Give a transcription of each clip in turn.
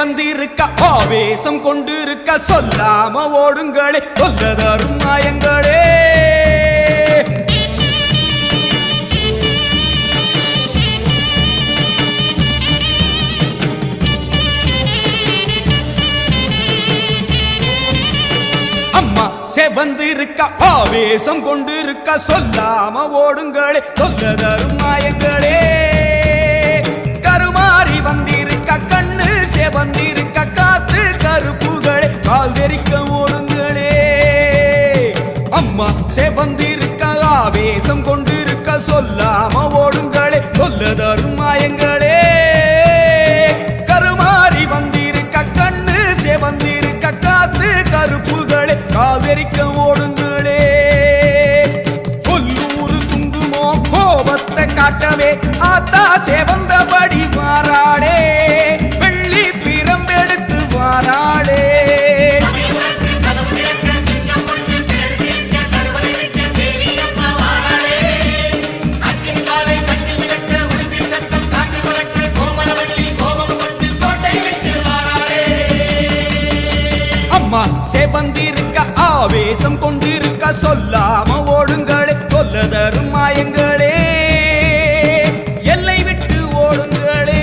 வந்திருக்க ஆவேசம் கொண்டிருக்க சொல்லாம ஓடுங்களே சொல்லதரும் மாயங்களே. அம்மா செவந்திருக்க ஆவேசம் கொண்டிருக்க சொல்லாம ஓடுங்களே சொல்லதரும் மாயங்களே. கருமாறி வந்திருக்க கண்ணு செவந்திருக்க காத்து கருப்புகளே கால் தெரிக்க ஓடுங்களே. அம்மா செவந்திருக்க ஆவேசம் கொண்டிருக்க சொல்லாம ஓடுங்களே சொல்லதரும் மாயங்களே. கருமாறி வந்திருக்க கண்ணு செவந்திருக்க காத்து கருப்புகளே காவிரிக்க ஓடுங்களே. கொல்லூரு குங்குமோ கோபத்தை காட்டவே ஆத்தா செவந்தபடி வாராளே வெள்ளி பிரம்பெடுத்து வாராளே. செவந்திருக்க ஆவேசம் கொண்டிருக்க சொல்லாம ஓடுங்களே சொல்லதரும் மாயங்களே. எல்லை விட்டு ஓடுங்களே.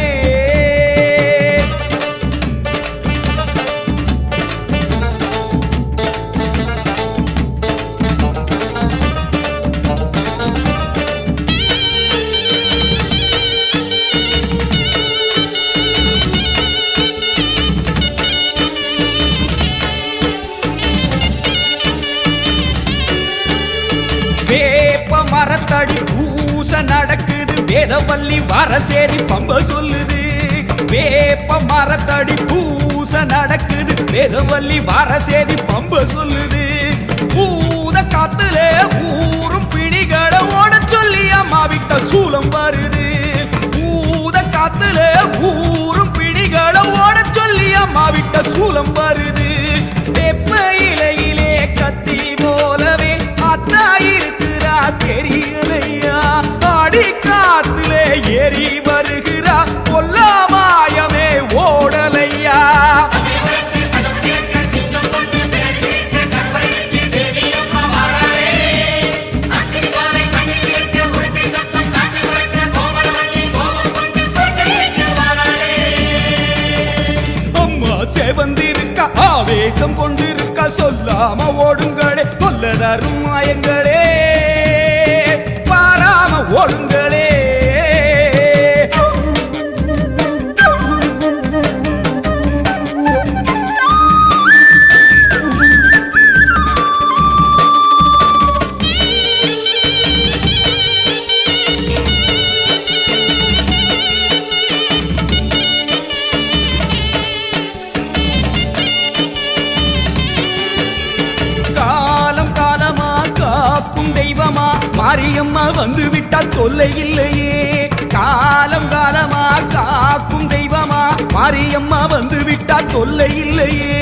வேப்ப மரத்தடி பூச நடக்குது வேதவல்லி வரசேரி பம்ப சொல்லுது. வேப்ப மரத்தடி பூச நடக்குது வேதவல்லி வரசேரி பம்ப சொல்லுது. பூத காத்துல ஊரும் பிணிகளை ஓட சொல்லி அம்மா விட்ட சூலம் வருது. பூத காத்துல ஊரும் பிணிகளை ஓட சொல்லி அம்மா விட்ட சூலம் வருது. வேப்ப இலையிலே கத்தி போலவே அத்தா இருக்கிறா தெரியலையா. ஆடி காத்திலே ஏறி வருகிறா கொல்லாமாயமே ஓடலையா. அம்மா செவந்திருக்க ஆவேசம் கொண்டிருக்க சொல்லாம ஓடுங்களே சொல்லதரும் மாயங்களே. பாராம ஓடுங்களே. தெய்வமா மாரியம்மா வந்து விட்டால் தொல்லை இல்லையே. காலம் காலமா காக்கும் தெய்வமா மாரியம்மா வந்து விட்டால் தொல்லை இல்லையே.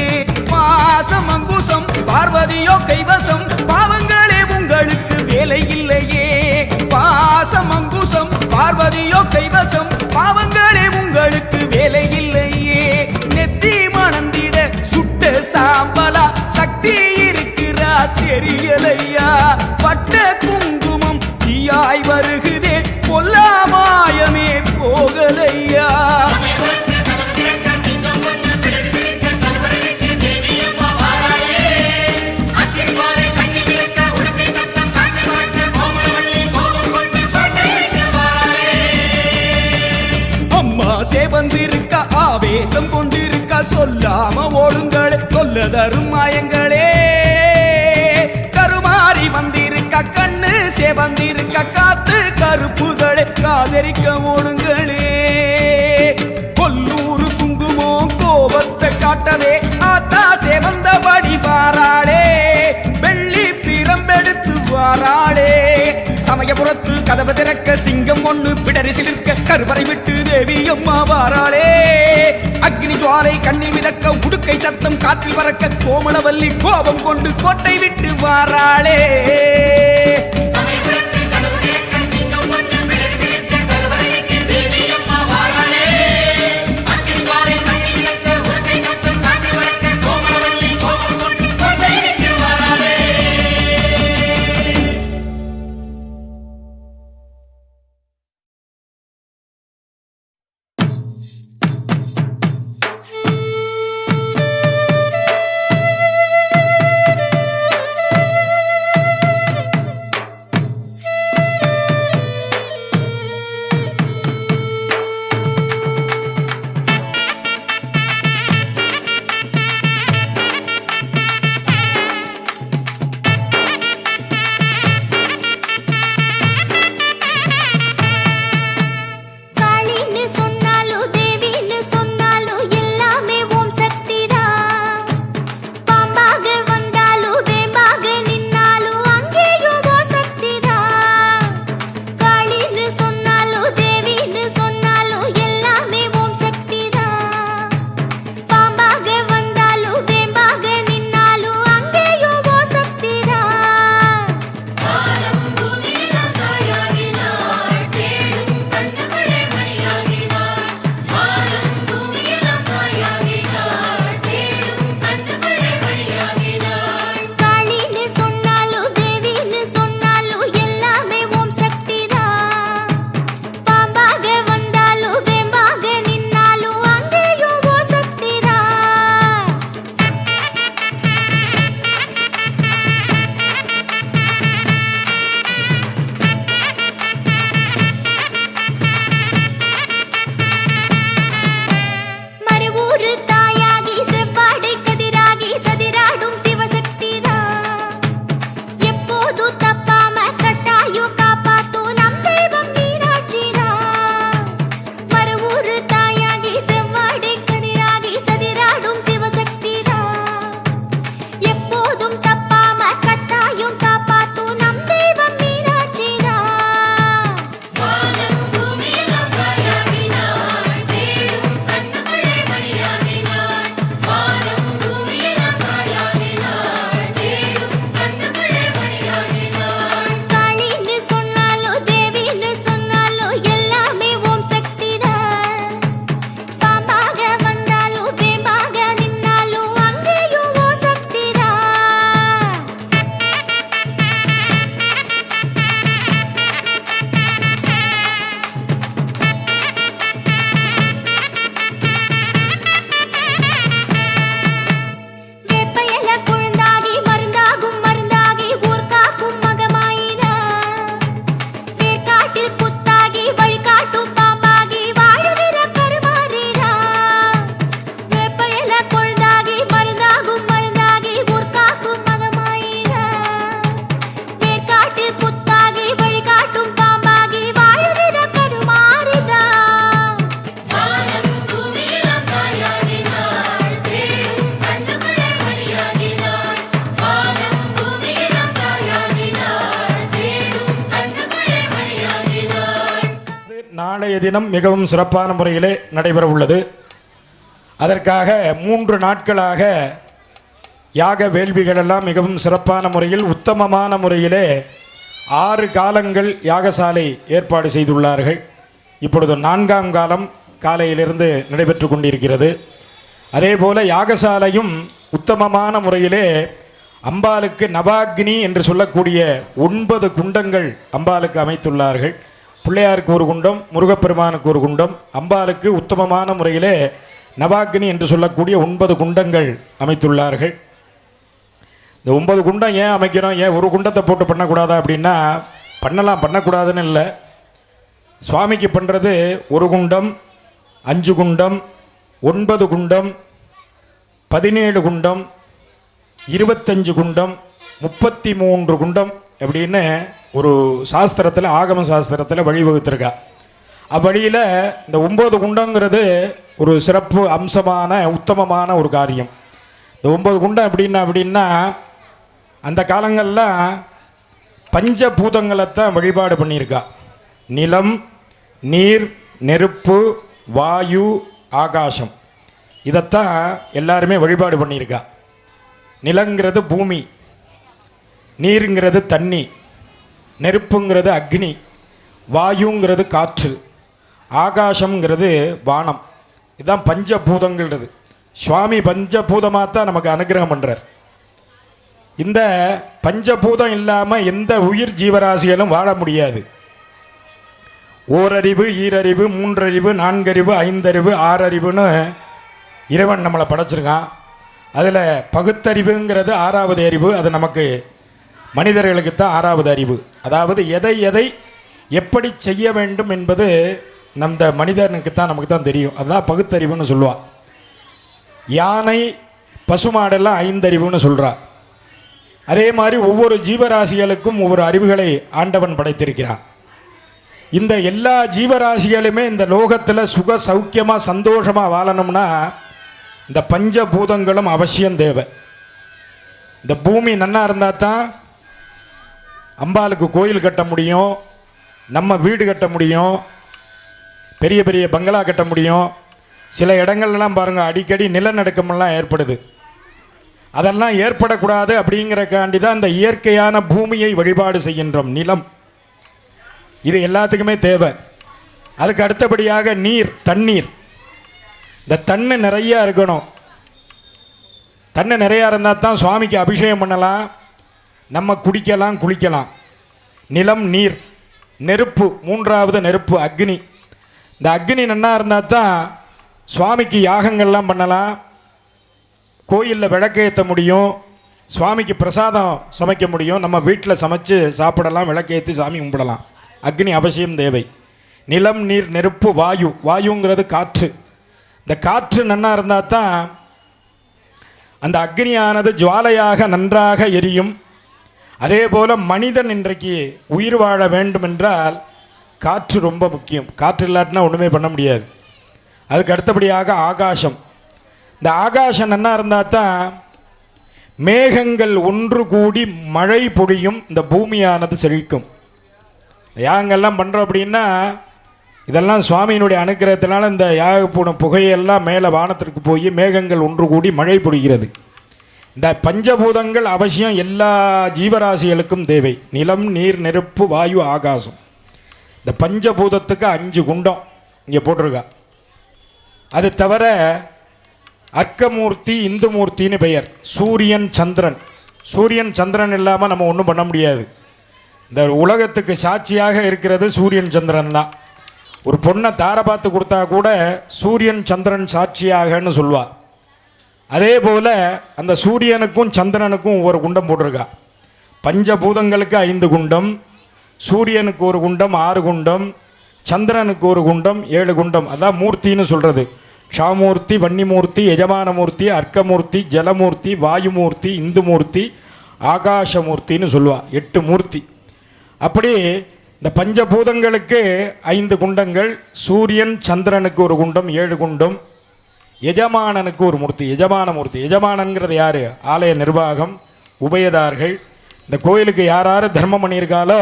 பாசம் அங்குசம் பார்வதியோ கைவசம் பாவங்களே உங்களுக்கு வேலை இல்லையே. பாசம் அங்குசம் பார்வதியோ கைவசம் பாவங்களே உங்களுக்கு வேலை இல்லையே. நெத்தி மணந்திட சுட்ட சாம்பலா சக்தி இருக்கிறா தெரியலையா. பட்ட குங்குமம் தீயாய் வருகுதே கொல்லாமாயமே போகலையா. அம்மா செவந்திருக்க ஆவேசம் கொண்டிருக்க சொல்லாம ஓடுங்களே சொல்லதரும் மாயங்களே. கருமாறி வந்திருக்க கண்ணு செவந்திருக்க காத்து கருப்புகளே காதரிக்க ஓடுங்களே. கொல்லூரு குங்குமோ கோபத்தை காட்டவே ஆத்தா செவந்தபடி வாராளே வெள்ளி பிரம்பெடுத்து வாராளே. சமயபுரத்து கதவு திறக்க சிங்கம் ஒண்ணு பிடரி சிலிர்க்க கருவறை விட்டு தேவி அம்மா வாராளே. அக்னி ஜுவாலை கண்ணில் மிதக்க உடுக்கை சத்தம் காற்றில் பறக்க கோமளவல்லி கோபம் கொண்டு கோட்டை விட்டு வாராளே. கருவறை விட்டு தேவி அம்மா வாராளே. அக்னி ஜுவாலை கண்ணில் மிதக்க நாளைய தினம் மிகவும் சிறப்பான முறையிலே நடைபெற உள்ளது. அதற்காக 3 நாட்களாக யாக வேள்விகளெல்லாம் மிகவும் சிறப்பான முறையில் உத்தமமான முறையிலே 6 காலங்கள் யாகசாலை ஏற்பாடு செய்துள்ளார்கள். இப்பொழுது 4ஆம் காலம் காலையிலிருந்து நடைபெற்று கொண்டிருக்கிறது. அதேபோல யாகசாலையும் உத்தமமான முறையிலே அம்பாளுக்கு நவாக்னி என்று சொல்லக்கூடிய 9 குண்டங்கள் அம்பாளுக்கு அமைத்துள்ளார்கள். பிள்ளையாருக்கு ஒரு குண்டம், முருகப்பெருமானுக்கு ஒரு குண்டம், அம்பாளுக்கு உத்தமமான முறையிலே நவாக்னி என்று சொல்லக்கூடிய 9 குண்டங்கள் அமைத்துள்ளார்கள். இந்த 9 குண்டம் ஏன் அமைக்கிறோம், ஏன் ஒரு குண்டத்தை போட்டு பண்ணக்கூடாதா அப்படின்னா, பண்ணலாம், பண்ணக்கூடாதுன்னு இல்லை. சுவாமிக்கு பண்ணுறது 1 குண்டம், 5 குண்டம், 9 குண்டம், 17 குண்டம், 25 குண்டம், 33 குண்டம் அப்படின்னு ஒரு சாஸ்திரத்தில், ஆகம சாஸ்திரத்தில் வழிவகுத்திருக்கா. அவ்வழியில் இந்த 9 குண்டங்கிறது ஒரு சிறப்பு அம்சமான உத்தமமான ஒரு காரியம். இந்த 9 குண்டம் அப்படின்னா அந்த காலங்கள்லாம் பஞ்சபூதங்களைத்தான் வழிபாடு பண்ணியிருக்கா. நிலம், நீர், நெருப்பு, வாயு, ஆகாசம், இதைத்தான் எல்லாருமே வழிபாடு பண்ணியிருக்கா. நிலங்கிறது பூமி, நீருங்கிறது தண்ணி, நெருப்புங்கிறது அக்னி, வாயுங்கிறது காற்று, ஆகாசங்கிறது வானம். இதுதான் பஞ்சபூதங்கிறது. சுவாமி பஞ்சபூதமாக தான் நமக்கு அனுகிரகம் பண்ணுறார். இந்த பஞ்சபூதம் இல்லாமல் எந்த உயிர் ஜீவராசிகளும் வாழ முடியாது. ஓரறிவு, ஈரறிவு, 3 அறிவு, 4 அறிவு, 5 அறிவு, 6 அறிவுன்னு இறைவன் நம்மளை படைச்சிருக்கான். அதில் பகுத்தறிவுங்கிறது 6வது அறிவு. அது நமக்கு மனிதர்களுக்கு தான் 6வது அறிவு. அதாவது எதை எதை எப்படி செய்ய வேண்டும் என்பது நம்ம மனிதனுக்கு தான், நமக்கு தான் தெரியும். அதுதான் பகுத்தறிவுன்னு சொல்லுவாள். யானை, பசுமாடெல்லாம் 5 அறிவுன்னு சொல்கிறா. அதே மாதிரி ஒவ்வொரு ஜீவராசிகளுக்கும் ஒவ்வொரு அறிவுகளை ஆண்டவன் படைத்திருக்கிறான். இந்த எல்லா ஜீவராசிகளுமே இந்த லோகத்தில் சுக சௌக்கியமாக சந்தோஷமாக வாழணும்னா இந்த பஞ்சபூதங்களும் அவசியம் தேவை. இந்த பூமி நன்னா இருந்தால் தான் அம்பாளுக்கு கோயில் கட்ட முடியும், நம்ம வீடு கட்ட முடியும், பெரிய பெரிய பங்களா கட்ட முடியும். சில இடங்கள்லாம் பாருங்கள், அடிக்கடி நிலநடுக்கமெல்லாம் ஏற்படுது. அதெல்லாம் ஏற்படக்கூடாது அப்படிங்கிறக்காண்டி தான் இந்த இயற்கையான பூமியை வழிபாடு செய்கின்றோம். நிலம் இது எல்லாத்துக்குமே தேவை. அதுக்கு அடுத்தபடியாக நீர், தண்ணீர். இந்த தண்ணி நிறையா இருக்கணும். தண்ணி நிறையா இருந்தால் தான் சுவாமிக்கு அபிஷேகம் பண்ணலாம், நம்ம குடிக்கலாம், குளிக்கலாம். நிலம், நீர், நெருப்பு, 3வது நெருப்பு அக்னி. இந்த அக்னி நன்னா இருந்தால் தான் சுவாமிக்கு யாகங்கள்லாம் பண்ணலாம், கோயிலில் விளக்கேற்ற முடியும், சுவாமிக்கு பிரசாதம் சமைக்க முடியும், நம்ம வீட்டில் சமைச்சு சாப்பிடலாம், விளக்கேற்றி சாமி கும்பிடலாம். அக்னி அவசியம் தேவை. நிலம், நீர், நெருப்பு, வாயு. வாயுங்கிறது காற்று. இந்த காற்று நன்னா இருந்தால் தான் அந்த அக்னியானது ஜுவாலையாக நன்றாக எரியும். அதே போல் மனிதன் இன்றைக்கு உயிர் வாழ வேண்டும் என்றால் காற்று ரொம்ப முக்கியம். காற்று இல்லாட்டினா ஒன்றுமே பண்ண முடியாது. அதுக்கு அடுத்தபடியாக ஆகாசம். இந்த ஆகாசம் நன்னா இருந்தால் தான் மேகங்கள் ஒன்று கூடி மழை பொழியும், இந்த பூமியானது செழிக்கும். யாகங்கள்லாம் பண்ணுறோம் அப்படின்னா இதெல்லாம் சுவாமியினுடைய அனுக்கிரகத்தினால இந்த யாக புகையெல்லாம் மேலே வானத்திற்கு போய் மேகங்கள் ஒன்று கூடி மழை பொழிகிறது. இந்த பஞ்சபூதங்கள் அவசியம் எல்லா ஜீவராசிகளுக்கும் தேவை. நிலம், நீர், நெருப்பு, வாயு, ஆகாசம். இந்த பஞ்சபூதத்துக்கு 5 குண்டம் இங்கே போட்டிருக்கா. அது தவிர அர்க்கமூர்த்தி, இந்துமூர்த்தின்னு பெயர். சூரியன், சந்திரன். சூரியன் சந்திரன் இல்லாமல் நம்ம ஒன்றும் பண்ண முடியாது. இந்த உலகத்துக்கு சாட்சியாக இருக்கிறது சூரியன் சந்திரன் தான். ஒரு பொண்ணை தாரை பார்த்து கொடுத்தா கூட சூரியன் சந்திரன் சாட்சியாகன்னு சொல்லுவாள். அதே போல் அந்த சூரியனுக்கும் சந்திரனுக்கும் ஒவ்வொரு குண்டம் போட்டிருக்கா. பஞ்சபூதங்களுக்கு 5 குண்டம், சூரியனுக்கு ஒரு குண்டம் 6 குண்டம், சந்திரனுக்கு ஒரு குண்டம் 7 குண்டம். அதான் மூர்த்தின்னு சொல்கிறது. ஷாமூர்த்தி, வன்னிமூர்த்தி, எஜமானமூர்த்தி, அர்க்கமூர்த்தி, ஜலமூர்த்தி, வாயுமூர்த்தி, இந்துமூர்த்தி, ஆகாசமூர்த்தின்னு சொல்லுவாள். 8 மூர்த்தி. அப்படி இந்த பஞ்சபூதங்களுக்கு 5 குண்டங்கள், சூரியன் சந்திரனுக்கு ஒரு குண்டம் 7 குண்டம், எஜமானனுக்கு ஒரு மூர்த்தி, எஜமானமூர்த்தி. எஜமானங்கிறது யார்? ஆலய நிர்வாகம், உபயதார்கள். இந்த கோயிலுக்கு யார் யார் தர்மம் பண்ணியிருக்காலோ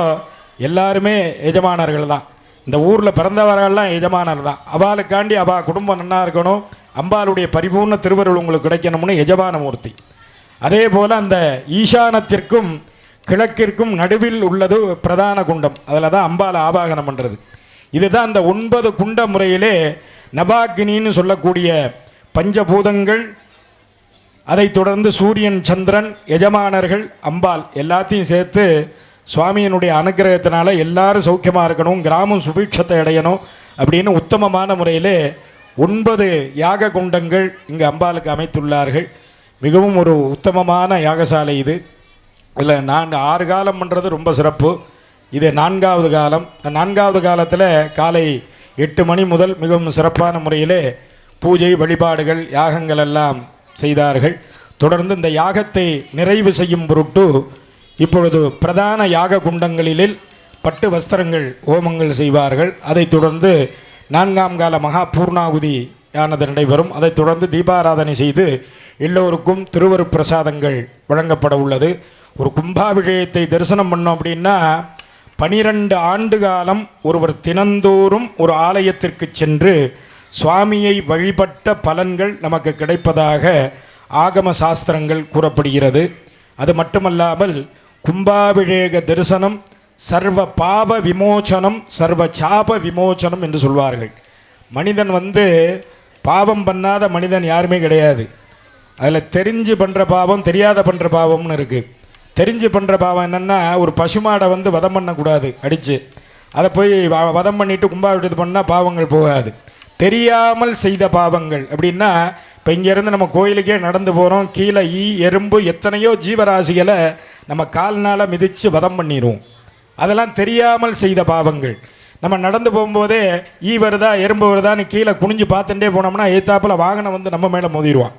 எல்லாருமே எஜமானர்கள் தான். இந்த ஊரில் பிறந்தவர்கள்லாம் எஜமானர் தான். அவாளுக்காண்டி அவள் குடும்பம் நன்னா இருக்கணும், அம்பாளுடைய பரிபூர்ண திருவருள் உங்களுக்கு கிடைக்கணும்னு எஜமான மூர்த்தி. அதே போல் அந்த ஈசானத்திற்கும் கிழக்கிற்கும் நடுவில் உள்ளது பிரதான குண்டம். அதில் தான் அம்பாள் ஆவாகனம் பண்ணுறது. இதுதான் அந்த 9 குண்ட முறையிலே நபாகினின்னு சொல்லக்கூடிய பஞ்சபூதங்கள், அதைத் தொடர்ந்து சூரியன், சந்திரன், எஜமானர்கள், அம்பாள் எல்லாத்தையும் சேர்த்து சுவாமியினுடைய அனுகிரகத்தினால எல்லாரும் சௌக்கியமாக இருக்கணும், கிராமம் சுபீட்சத்தை அடையணும் அப்படின்னு உத்தமமான முறையிலே 9 யாக குண்டங்கள் இங்கே அம்பாளுக்கு அமைத்துள்ளார்கள். மிகவும் ஒரு உத்தமமான யாகசாலை இது. இல்லை, நான் 6 காலம் பண்ணுறது ரொம்ப சிறப்பு. இது 4வது காலம். 4வது காலத்தில் காலை 8 மணி முதல் மிகவும் சிறப்பான முறையிலே பூஜை வழிபாடுகள் யாகங்கள் எல்லாம் செய்தார்கள். தொடர்ந்து இந்த யாகத்தை நிறைவு செய்யும் பொருட்டு இப்பொழுது பிரதான யாக குண்டங்களில் பட்டு வஸ்திரங்கள் ஹோமங்கள் செய்வார்கள். அதைத் தொடர்ந்து 4ஆம் கால மகா பூர்ணாகுதி யானது நடைபெறும். அதைத் தொடர்ந்து தீபாராதனை செய்து எல்லோருக்கும் திருவருட் பிரசாதங்கள் வழங்கப்பட உள்ளது. ஒரு கும்பாபிஷேகத்தை தரிசனம் பண்ணோம் அப்படின்னா 12 ஆண்டு காலம் ஒருவர் தினந்தோறும் ஒரு ஆலயத்திற்கு சென்று சுவாமியை வழிபட்ட பலன்கள் நமக்கு கிடைப்பதாக ஆகம சாஸ்திரங்கள் கூறப்படுகிறது. அது மட்டுமல்லாமல் கும்பாபிஷேக தரிசனம் சர்வ பாவ விமோச்சனம், சர்வ சாப விமோச்சனம் என்று சொல்வார்கள். மனிதன் பாவம் பண்ணாத மனிதன் யாருமே கிடையாது. அதில் தெரிஞ்சு பண்ணுற பாவம், தெரியாத பண்ணுற பாவம்னு இருக்குது. தெரிஞ்சு பண்ணுற பாவம் என்னென்னா, ஒரு பசுமாடை வதம் பண்ணக்கூடாது அடித்து, அதை போய் வதம் பண்ணிவிட்டு கும்பாபிஷேகம் பண்ணால் பாவங்கள் போகாது. தெரியாமல் செய்த பாவங்கள் அப்படின்னா, இப்போ இங்கேருந்து நம்ம கோயிலுக்கே நடந்து போகிறோம், கீழே எறும்பு எத்தனையோ ஜீவராசிகளை நம்ம கால்னால் மிதித்து வதம் பண்ணிடுவோம். அதெல்லாம் தெரியாமல் செய்த பாவங்கள். நம்ம நடந்து போகும்போதே வருதா எறும்பு வருதான்னு கீழே குனிஞ்சு பார்த்துட்டே போனோம்னா ஏத்தாப்பில் வாகனம் நம்ம மேலே மோதிடுவான்.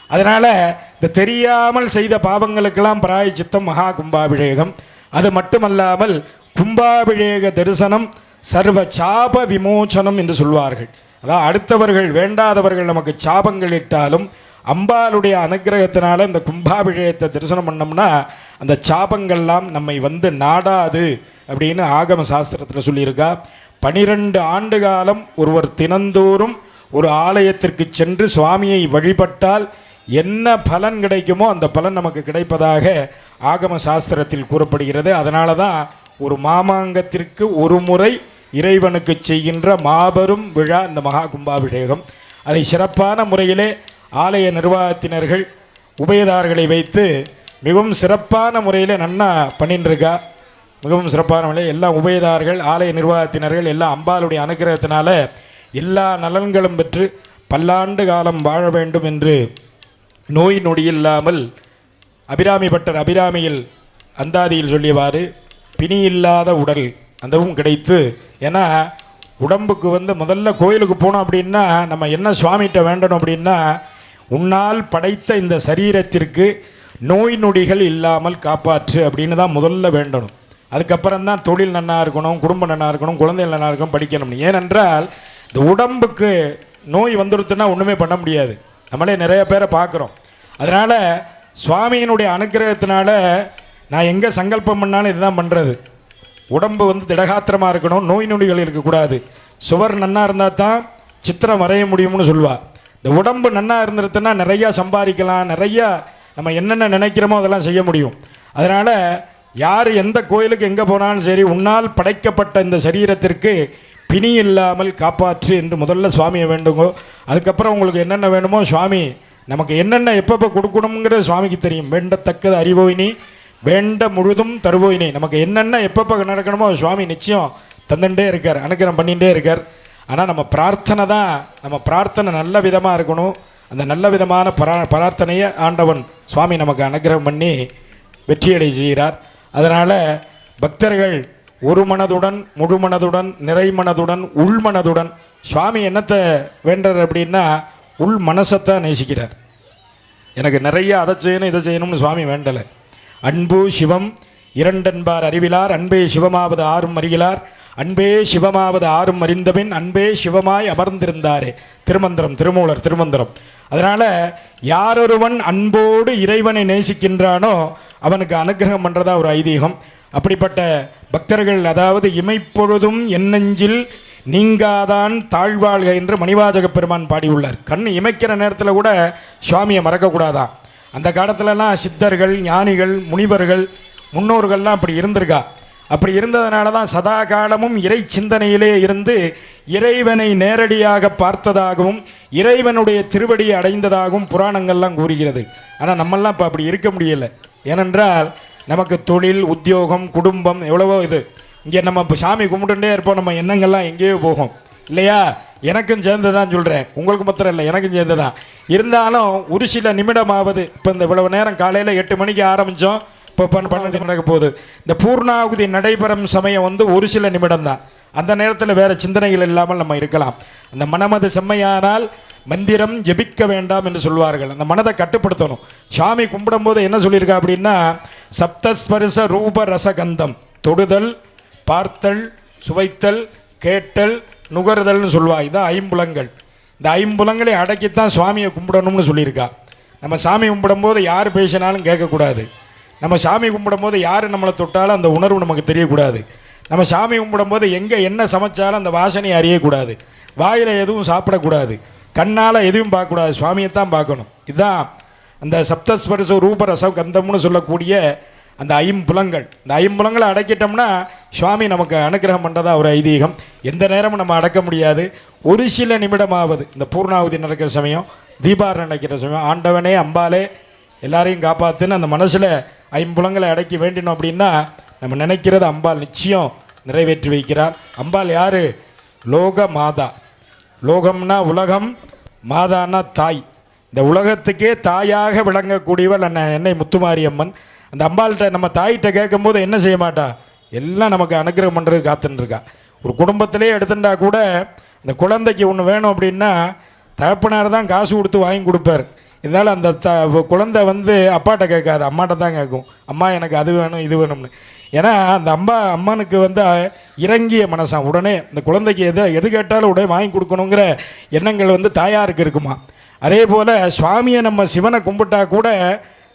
அதனால் இந்த தெரியாமல் செய்த பாவங்களுக்கெல்லாம் பிராயச்சித்தம் மகா கும்பாபிஷேகம். அது மட்டுமல்லாமல் கும்பாபிஷேக தரிசனம் சர்வ சாப விமோச்சனம் என்று சொல்வார்கள். அதாவது அடுத்தவர்கள் வேண்டாதவர்கள் நமக்கு சாபங்கள் இட்டாலும் அம்பாளுடைய அனுகிரகத்தினால இந்த கும்பாபிஷேகத்தை தரிசனம் பண்ணோம்னா அந்த சாபங்கள்லாம் நம்மை நாடாது அப்படின்னு ஆகம சாஸ்திரத்தில் சொல்லியிருக்கா. 12 ஆண்டு காலம் ஒருவர் தினந்தோறும் ஒரு ஆலயத்திற்கு சென்று சுவாமியை வழிபட்டால் என்ன பலன் கிடைக்குமோ அந்த பலன் நமக்கு கிடைப்பதாக ஆகம சாஸ்திரத்தில் கூறப்படுகிறது. அதனால தான் ஒரு மாமாங்கத்திற்கு ஒரு முறை இறைவனுக்கு செய்கின்ற மாபெரும் விழா இந்த மகா கும்பாபிஷேகம். அதை சிறப்பான முறையிலே ஆலய நிர்வாகத்தினர்கள் உபயதாரர்களை வைத்து மிகவும் சிறப்பான முறையில் நன்னா பண்ணிட்டுருக்கா. மிகவும் சிறப்பான முறையில் எல்லா உபயதாரர்கள், ஆலய நிர்வாகத்தினர்கள் எல்லாம் அம்பாளுடைய அனுகிரகத்தினால எல்லா நலன்களும் பெற்று பல்லாண்டு காலம் வாழ வேண்டும் என்று நோய் நொடியில்லாமல் அபிராமி பட்டர் அபிராமியில் அந்தாதியில் சொல்லியவாறு பிணி இல்லாத உடல் அந்தவும் கிடைத்து. ஏன்னா உடம்புக்கு முதல்ல கோயிலுக்கு போனோம் அப்படின்னா நம்ம என்ன சுவாமிகிட்ட வேண்டணும் அப்படின்னா, உன்னால் படைத்த இந்த சரீரத்திற்கு நோய் நொடிகள் இல்லாமல் காப்பாற்று அப்படின்னு தான் முதல்ல வேண்டணும். அதுக்கப்புறம் தான் தொழில் நன்னா இருக்கணும், குடும்பம் நன்னா இருக்கணும், குழந்தைகள் நன்னா இருக்கணும், படிக்கணும். ஏனென்றால் இந்த உடம்புக்கு நோய் வந்துடுத்துன்னா ஒன்றுமே பண்ண முடியாது. நம்மளே நிறைய பேரை பார்க்குறோம். அதனால் சுவாமியினுடைய அனுகிரகத்தினால நான் எங்கே சங்கல்பம் பண்ணாலும் இதுதான் பண்ணுறது. உடம்பு திடகாத்திரமாக இருக்கணும், நோய் நொடிகள் இருக்கக்கூடாது. சுவர் நன்னா இருந்தால் தான் சித்திரம் வரைய முடியும்னு சொல்லுவாள். இந்த உடம்பு நன்னா இருந்துருத்துன்னா நிறையா சம்பாதிக்கலாம், நிறையா நம்ம என்னென்ன நினைக்கிறோமோ அதெல்லாம் செய்ய முடியும். அதனால் யார் எந்த கோயிலுக்கு எங்கே போனாலும் சரி, உன்னால் படைக்கப்பட்ட இந்த சரீரத்திற்கு பிணி இல்லாமல் காப்பாற்று என்று முதல்ல சுவாமியை வேண்டுங்கோ. அதுக்கப்புறம் உங்களுக்கு என்னென்ன வேணுமோ சுவாமி நமக்கு என்னென்ன எப்பப்போ கொடுக்கணுங்கிறது சுவாமிக்கு தெரியும். வேண்டத்தக்கது அறிவோயினி வேண்ட முழுதும் தருவோயினி. நமக்கு என்னென்ன எப்பப்போ நடக்கணுமோ சுவாமி நிச்சயம் தந்துட்டே இருக்கார், அனுகிரகம் பண்ணிகிட்டே இருக்கார். ஆனால் நம்ம பிரார்த்தனை தான், நம்ம பிரார்த்தனை நல்ல விதமாக இருக்கணும். அந்த நல்ல விதமான பிரார்த்தனையை ஆண்டவன் சுவாமி நமக்கு அனுகிரகம் பண்ணி வெற்றியடை செய்கிறார். அதனால் பக்தர்கள் ஒரு மனதுடன், முழு மனதுடன், நிறை மனதுடன், உள் மனதுடன் சுவாமி என்னத்தை வேண்டார் அப்படின்னா உள் மனசைத்தான் நேசிக்கிறார். எனக்கு நிறைய அதை செய்யணும் இதை செய்யணும்னு சுவாமி வேண்டலை. அன்பு சிவம் இரண்டென்பார் அறிவிலார், அன்பே சிவமாவது ஆறும் அறிகிறார், அன்பே சிவமாவது ஆறும் அறிந்தபின் அன்பே சிவமாய் அமர்ந்திருந்தாரே. திருமந்திரம், திருமூலர் திருமந்திரம். அதனால் யாரொருவன் அன்போடு இறைவனை நேசிக்கின்றானோ அவனுக்கு அனுகிரகம் பண்ணுறதா ஒரு ஐதீகம். அப்படிப்பட்ட பக்தர்கள், அதாவது இமைப்பொழுதும் என்னெஞ்சில் நீங்காதான் தாழ்வாழ்க என்று மணிவாசக பெருமான் பாடியுள்ளார். கண் இமைக்கிற நேரத்தில் கூட சுவாமியை மறக்கக்கூடாதான். அந்த காலத்துலலாம் சித்தர்கள், ஞானிகள், முனிவர்கள், முன்னோர்கள்லாம் அப்படி இருந்திருக்கா. அப்படி இருந்ததுனால தான் சதா காலமும் இறை சிந்தனையிலே இருந்து இறைவனை நேரடியாக பார்த்ததாகவும் இறைவனுடைய திருவடியை அடைந்ததாகவும் புராணங்கள்லாம் கூறுகிறது. ஆனால் நம்மெல்லாம் இப்போ அப்படி இருக்க முடியலை. ஏனென்றால் நமக்கு தொழில், உத்தியோகம், குடும்பம் எவ்வளவோ இது. இங்கே நம்ம இப்போ சாமி கும்பிட்டுட்டே இருப்போம், நம்ம எண்ணங்கள்லாம் எங்கேயோ போகும் இல்லையா? எனக்கும் சேர்ந்து தான் சொல்கிறேன், உங்களுக்கு மாத்திரம் இல்லை, எனக்கும் சேர்ந்து தான். இருந்தாலும் ஒரு சில நிமிடமாவது, இப்போ இந்த இவ்வளவு நேரம் காலையில் 8 மணிக்கு ஆரம்பித்தோம், இப்போ 12 நடக்க போகுது. இந்த பூர்ணாகுதி நடைபெறும் சமயம் வந்து ஒரு சில நிமிடம் தான். அந்த நேரத்தில் வேறு சிந்தனைகள் இல்லாமல் நம்ம இருக்கலாம். அந்த மனமது செம்மையானால் மந்திரம் ஜெபிக்க வேண்டாம் என்று சொல்வார்கள். அந்த மனதை கட்டுப்படுத்தணும். சாமி கும்பிடும்போது என்ன சொல்லியிருக்கா அப்படின்னா, சப்தஸ்பரிச ரூப ரசகந்தம், தொடுதல், பார்த்தல், சுவைத்தல், கேட்டல், நுகர்தல்னு சொல்லுவா. இதுதான் ஐம்புலங்கள். இந்த ஐம்புலங்களை அடக்கித்தான் சுவாமியை கும்பிடணும்னு சொல்லியிருக்கா. நம்ம சாமி கும்பிடும்போது யார் பேசினாலும் கேட்கக்கூடாது. நம்ம சாமி கும்பிடும்போது யார் நம்மளை தொட்டாலும் அந்த உணர்வு நமக்கு தெரியக்கூடாது. நம்ம சாமி கும்பிடும்போது எங்கே என்ன சமைச்சாலும் அந்த வாசனையை அறியக்கூடாது. வாயில் எதுவும் சாப்பிடக்கூடாது. கண்ணால் எதுவும் பார்க்கக்கூடாது. சுவாமியைத்தான் பார்க்கணும். இதுதான் அந்த சப்தஸ்பரிச ரூப ரச கந்தம்னு சொல்லக்கூடிய அந்த ஐம்புலங்கள். இந்த ஐம்புலங்களை அடக்கிட்டோம்னா சுவாமி நமக்கு அனுகிரகம் பண்ணுறதா ஒரு ஐதீகம். எந்த நேரமும் நம்ம அடக்க முடியாது. ஒரு சில நிமிடமாவது இந்த பூர்ணாவதி நடக்கிற சமயம், தீபாரணை நடக்கிற சமயம், ஆண்டவனே அம்பாலே எல்லாரையும் காப்பாற்றுன்னு அந்த மனசில் ஐம்புலங்களை அடக்கி வேண்டினோம் அப்படின்னா நம்ம நினைக்கிறது அம்பாள் நிச்சயம் நிறைவேற்றி வைக்கிறார். அம்பாள் யார்? லோக மாதா. லோகம்னா உலகம், மாதான்னா தாய். இந்த உலகத்துக்கே தாயாக விளங்கக்கூடியவள் என்னை முத்துமாரியம்மன். அந்த அம்பாள்கிட்ட நம்ம தாயிட்ட கேட்கும்போது என்ன செய்ய மாட்டா? எல்லாம் நமக்கு அனுகிரகம் பண்ணுறது காத்துன்ருக்கா. ஒரு குடும்பத்திலே எடுத்துட்டா கூட இந்த குழந்தைக்கு ஒன்று வேணும் அப்படின்னா தகப்பனார் தான் காசு கொடுத்து வாங்கி கொடுப்பார். இருந்தாலும் அந்த குழந்தை வந்து அப்பாட்ட கேட்காது, அம்மாட்ட தான் கேட்கும். அம்மா எனக்கு அது வேணும் இது வேணும்னு. ஏன்னா அந்த அம்மனுக்கு வந்து இறங்கிய மனசான். உடனே இந்த குழந்தைக்கு எது கேட்டாலும் உடனே வாங்கி கொடுக்கணுங்கிற எண்ணங்கள் வந்து தாயாருக்கு இருக்குமா. அதே போல் சுவாமியை நம்ம சிவனை கும்பிட்டா கூட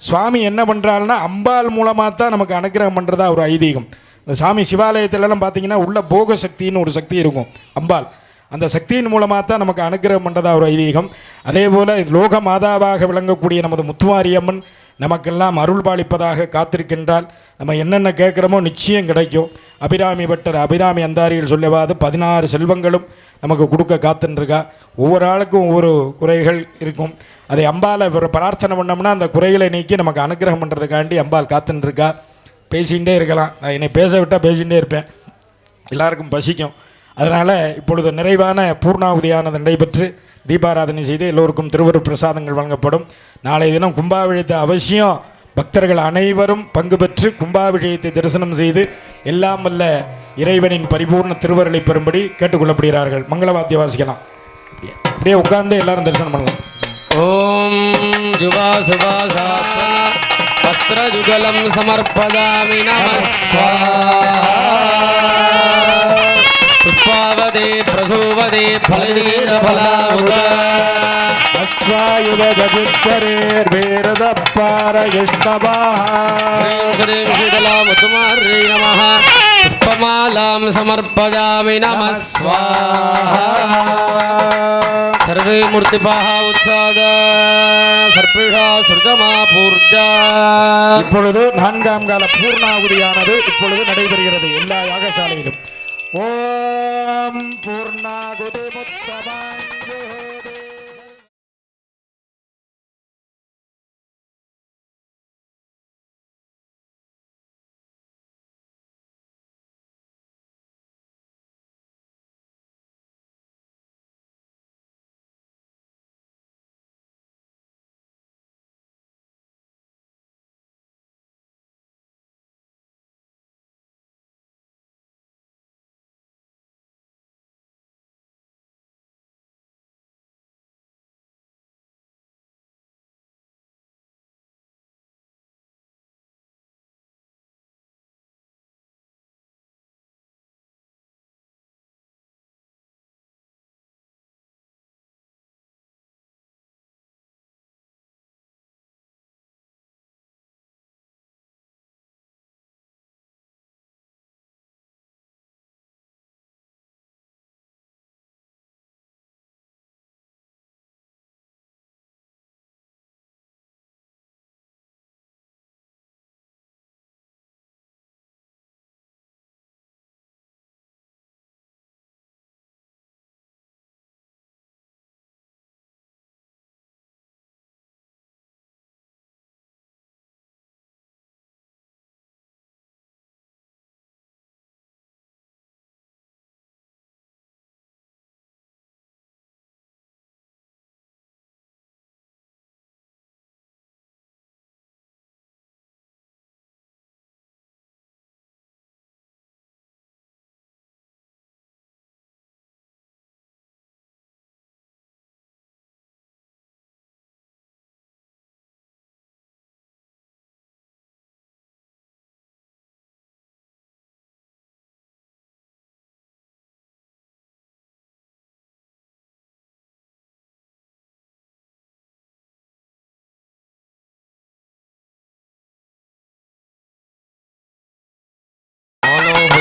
சுவாமி என்ன பண்ணுறாருன்னா அம்பாள் மூலமாக தான் நமக்கு அனுகிரகம் பண்ணுறதா ஒரு ஐதீகம். இந்த சாமி சிவாலயத்திலலாம் பார்த்தீங்கன்னா உள்ள போக சக்தின்னு ஒரு சக்தி இருக்கும், அம்பாள். அந்த சக்தியின் மூலமாக தான் நமக்கு அனுகிரகம் பண்ணுறதா ஒரு ஐதீகம். அதே போல் லோக மாதாவாக விளங்கக்கூடிய நமது முத்துமாரியம்மன் நமக்கெல்லாம் அருள் பாலிப்பதாக காத்திருக்கின்றால் நம்ம என்னென்ன கேட்குறோமோ நிச்சயம் கிடைக்கும். அபிராமி பட்டர் அபிராமி அந்தாரியில் சொல்லவாது 16 செல்வங்களும் நமக்கு கொடுக்க காத்துருக்கா. ஒவ்வொரு ஆளுக்கும் ஒவ்வொரு குறைகள் இருக்கும். அதை அம்பாலை பிரார்த்தனை பண்ணோம்னா அந்த குறைகளை நீக்கி நமக்கு அனுகிரகம் பண்ணுறதுக்காண்டி அம்பாள் காத்துருக்கா. பேசிகிட்டே இருக்கலாம். நான் என்னை பேச விட்டால் பேசிகிட்டே இருப்பேன், எல்லாருக்கும் பசிக்கும். அதனால் இப்பொழுது நிறைவான பூர்ணாவதியானது நடைபெற்று தீபாராதனை செய்து எல்லோருக்கும் திருவருட் பிரசாதங்கள் வழங்கப்படும். நாளைய தினம் கும்பாபிஷேகத்தை அவசியம் பக்தர்கள் அனைவரும் பங்கு பெற்று கும்பாபிஷேகத்தை தரிசனம் செய்து எல்லாம் வல்ல இறைவனின் பரிபூர்ண திருவருளை பெறும்படி கேட்டுக்கொள்ளப்படுகிறார்கள். மங்களவாத்திய வாசிக்கலாம். அப்படியே உட்கார்ந்து எல்லாரும் தரிசனம் பண்ணலாம். ஓம் யுவா சுபா வஸ்திரயுகலம் சமர்ப்பதாமி நமஸ்வாஹா. புஷ்பாவதே பிரசோவதே ஃபலநீர ஃபலாவுத அஸ்வாயுத கஜுத்தரேர் வேரதப்பாரகிஷ்ணபாஹ. ஹ்ரீம் ஹ்ரீம் சீதலா முத்துமார்யை நமஹ. புஷ்பமாலாம் சமர்ப்பயாமி நமஸ்வாஹா. சர்வே மூர்த்திபாஹ உத்சாத சர்பிஷா சுர்ஜமா பூர்ஜா. இப்பொழுது 4ஆம் கால பூர்ணாகுதியானது இப்பொழுது நடைபெறுகிறது எல்லா யாகசாலையிலும். ஓம் பூர்ணாகுதி முத்தமாஞ்சு.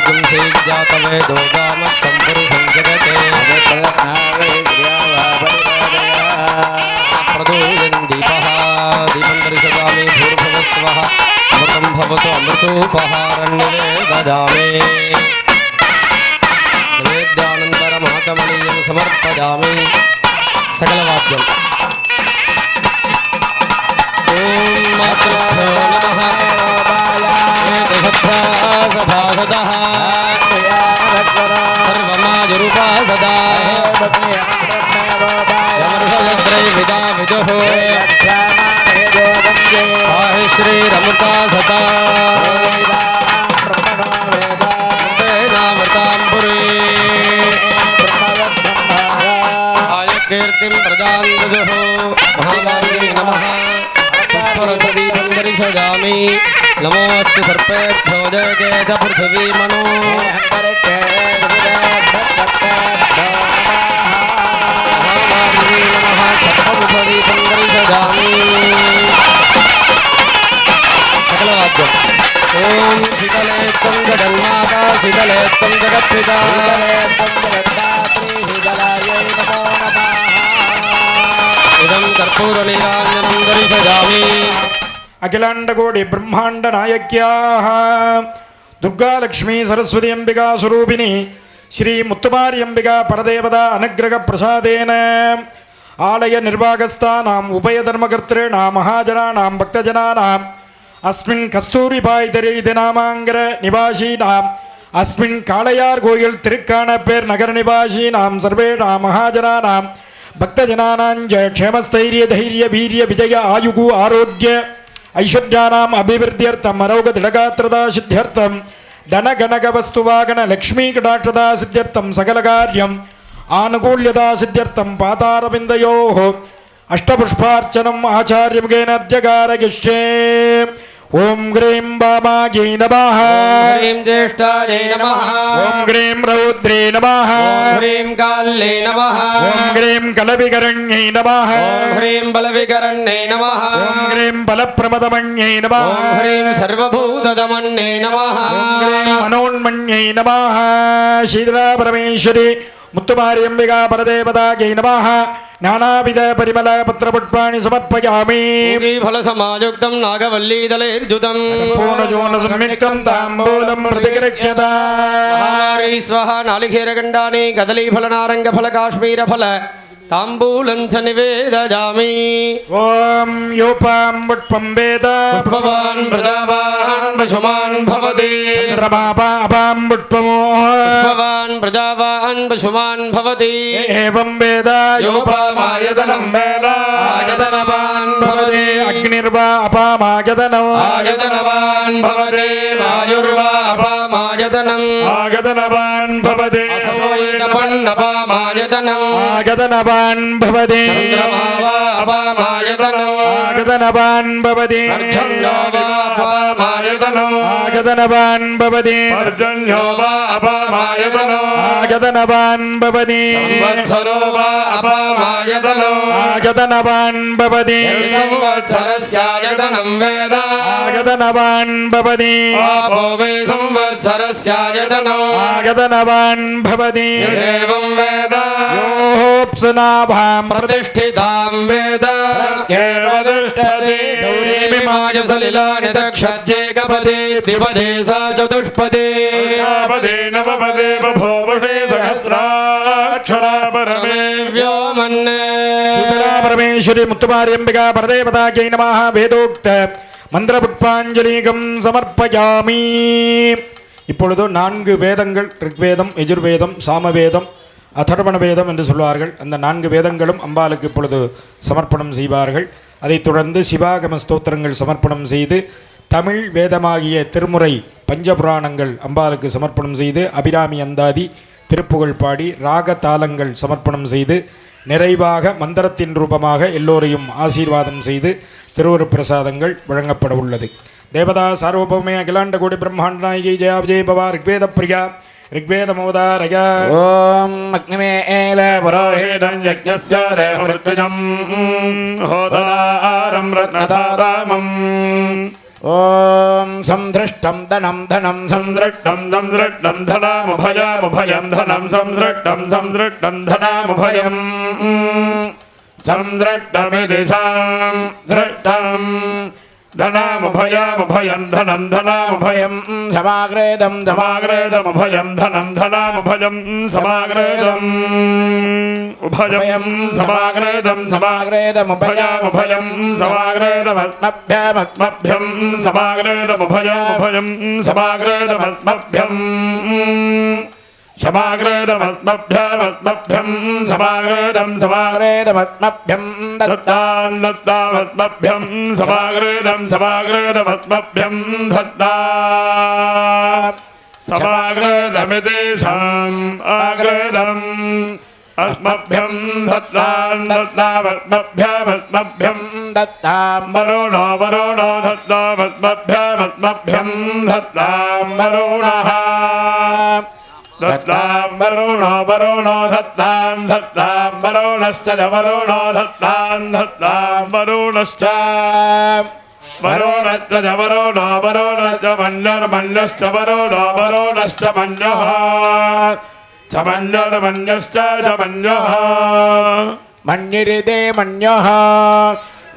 जातवेदो गामस्तं पुरुषं जगते प्रदूयन् दीपः दीपं दर्शयामि भूर्भुवस्वः अमृतं भवतु अमृतोपहारन्निवेदयामि नैवेद्यानन्तरमाकमनीयं समर्पयामि सकलवाद्यम् ॐ मातृभ्यो नमः सभासदः सर्वमाजुरुपासदा यमर्षयद्रैविदा विदुः साहि श्रीरमृता सता तेनामृतां पुरी आयकीर्तिं प्रदां विदुः महामार्गे नमः पुष्परथदीपं दर्शयामि नमोऽस्तु सर्पेभ्यो जयते च पृथिवी मनो महामार्गे नमः सप्तमुखदीपं दर्शयामि सकलवाद्यम् ॐ शीतले त्वं जगन्माता शीतले त्वं जगत्पिता इदं कर्पूरनीराञ्जनं दर्शयामि अखिलांड कोटि ब्रह्मांड नायक्याः दुर्गा लक्ष्मी सरस्वती अंबिका स्वरूपिणी श्री मुत्तुमारी अंबिका परदेवता अनुग्रह प्रसादेन आलय निर्वाहकस्थानाम् उभयधर्मकर्तॄणां महाजनानां भक्तजनानाम् अस्मिन् कस्तूरिबायितरे इति नामाङ्कर निवासीनाम् अस्मिन् काळयार् कोयल तिरुक्काणपेर् नगर निवासीनां सर्वेषां महाजनानां भक्तजनानां च क्षेमस्थैर्य धैर्य वीर्य विजय आयुः आरोग्य ऐश्वर्यानाम् अभिवृद्ध्यर्थम् अरोगदृढगात्रता सिद्ध्यर्थम् धनगणकवस्तुवागण लक्ष्मीकटाक्षता सिद्ध्यर्थम् सकलकार्यम् आनुकूल्यता सिद्ध्यर्थम् पादारविन्दयोः अष्टपुष्पार्चनम् आचार्यमुखेन अद्य कारयिष्ये ओम ग्रीं वामायै नमः ॐ ह्रीं ज्येष्ठायै नमः ओम ग्रीं रौद्रे नमः ॐ ह्रीं काल्यै नमः ओम ग्रीं कलविकरण्यै नमः ॐ ह्रीं बलविकरण्यै नमः ओम ग्रीं बलप्रमदमण्यै नमः ॐ ह्रीं सर्वभूतदमन्यै नमः ओम ग्रीं मनोन्मण्यै नमः शीतला परमेश्वरी मुत्तुमारी अंबिका परदेवतायै नमः नानाविध परिमल पत्रपुष्पाणि समर्पयामि फलसमायुक्तं नागवल्लीदलैर्जुतं पूर्णजोनसंयुक्तं ताम्बूलं प्रतिगृह्यता स्वाहा नालिकेरगण्डानि कदलीफलनारङ्गफलकाश्मीरफल ताम्बूलं च निवेदयामि ओम योपां वट्पं वेद पुष्पवान् प्रजावान् पशुमान् भवति चन्द्रमापां वट्पमो पुष्पवान् प्रजावान् पशुमान् भवति एवं वेद योपामायतनं वेद आयतनवान् भवति अग्निर्वा अपामायतनो आयतनवान् भवति वायुर्वा अपामायतनम् आगतनवान् भवति असोयतपन्नपामायतनम् आगतनवान् भवति चन्द्रमा वा अपामायतनम् आगतनवान् भवति पर्जन्यो वा अपामायतनम् आगतनवान् भवति पर्जन्यो वा अपामायतनम् आगतनवान् भवति संवत्सरो वा अपामायतनम् आगतनवान् भवति संवत्सरस्यायतनं वेद आगतनवान् भवति आपो वै संवत्सरस्यायतनम् आगतनवान् भवति एवं वेद योऽप्सुनाभां प्रतिष्ठितां वेद गौरीमिमाय सलिलानि दक्षद्येकपदे द्विपदे सा चतुष्पदे नवपदे बभूवुषे सहस्राक्षरा परमे व्योमन्ने शीतला परमेश्वरी मुत्तुमारी अंबिका परदेवतायै नमः வேதோக்த மந்திரபுஷ்பாஞ்சலிகம் சமர்ப்பயாமி. இப்பொழுது 4 வேதங்கள் ரிக்வேதம் யஜுர்வேதம் சாமவேதம் அதர்வண வேதம் என்று சொல்வார்கள். அந்த 4 வேதங்களும் அம்பாளுக்கு இப்பொழுது சமர்ப்பணம் செய்வார்கள். அதைத் தொடர்ந்து சிவாகம ஸ்தோத்திரங்கள் சமர்ப்பணம் செய்து தமிழ் வேதமாகிய திருமுறை பஞ்சபுராணங்கள் அம்பாளுக்கு சமர்ப்பணம் செய்து அபிராமி அந்தாதி திருப்புகழ் பாடி ராக தாளங்கள் சமர்ப்பணம் செய்து நிறைவாக மந்திரத்தின் ரூபமாக எல்லோரையும் ஆசீர்வாதம் செய்து திருவருப்பிரசாதங்கள் வழங்கப்பட உள்ளது. தேவதா சார்வபௌமே அகிலாண்ட கோடி பிரம்மாண்ட நாயகி ஜெயா விஜய பவா ரிக்வேத பிரியா ऋग्वेदमोदारय ओम अग्निमेल पुरोहितं यज्ञस्य देवऋतुजं होतारं रत्नधारामं ॐ संधृष्टं धनं धनं संधृष्टं संधृष्टं धनामुभयमुभयं धनं संधृष्टं संधृष्टं धनामुभयम् संधृष्टमिति संधृष्टं धनामुभयमुभयं धनं धनामुभयं समाग्रेदं समाग्रेदमुभयं धनं धनामुभयं समाग्रेदम् उभयं समाग्रेदं समाग्रेदमुभयमुभयं समाग्रेदमत्मभ्यमत्मभ्यं समाग्रेदमुभयमुभयं समाग्रेदमत्मभ्यं समाग्रेदमत्मभ्यमत्मभ्यं समाग्रेदं समाग्रेदमत्मभ्यं दत्तां दत्तामत्मभ्यं समाग्रेदं समाग्रेदमत्मभ्यं दत्ता समाग्रेदमिति समाग्रेदम् अस्मभ्यं दत्तां दत्तामत्मभ्यमत्मभ्यं दत्तां वरुणो वरुणो दत्तामत्मभ्यमत्मभ्यं दत्तां वरुणः दत्तां वरुणो वरुणो दत्तां दत्तां वरुणश्च वरुणो दत्तां दत्तां वरुणश्च वरुणश्च वरुणो वरुणश्च मन्युर्मन्युश्च वरुणो वरुणश्च मन्युः च मन्युर्मन्युश्च च मन्युः मन्युरिते मन्युः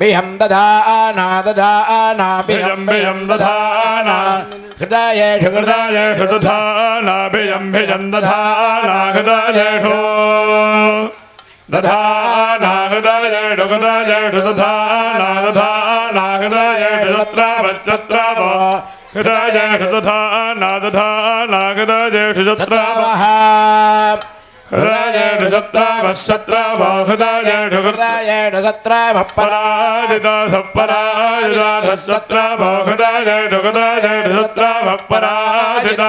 बिहं दधाना दधाना बिहं बिहं दधाना हृदयेषु हृदयेषु दधाना बिहं बिहं दधाना हृदयेषु दधाना हृदयेषु हृदयेषु दधाना दधाना हृदयेषु तत्रावच्चत्रावो हृदयेषु दधाना दधाना हृदयेषु तत्रावः हृदयेषु तत्रावः सत्रावो हृदयेषु हृदयेषु तत्रावः पराजिता सपराजिता सत्रावो हृदयेषु हृदयेषु तत्रावः पराजिता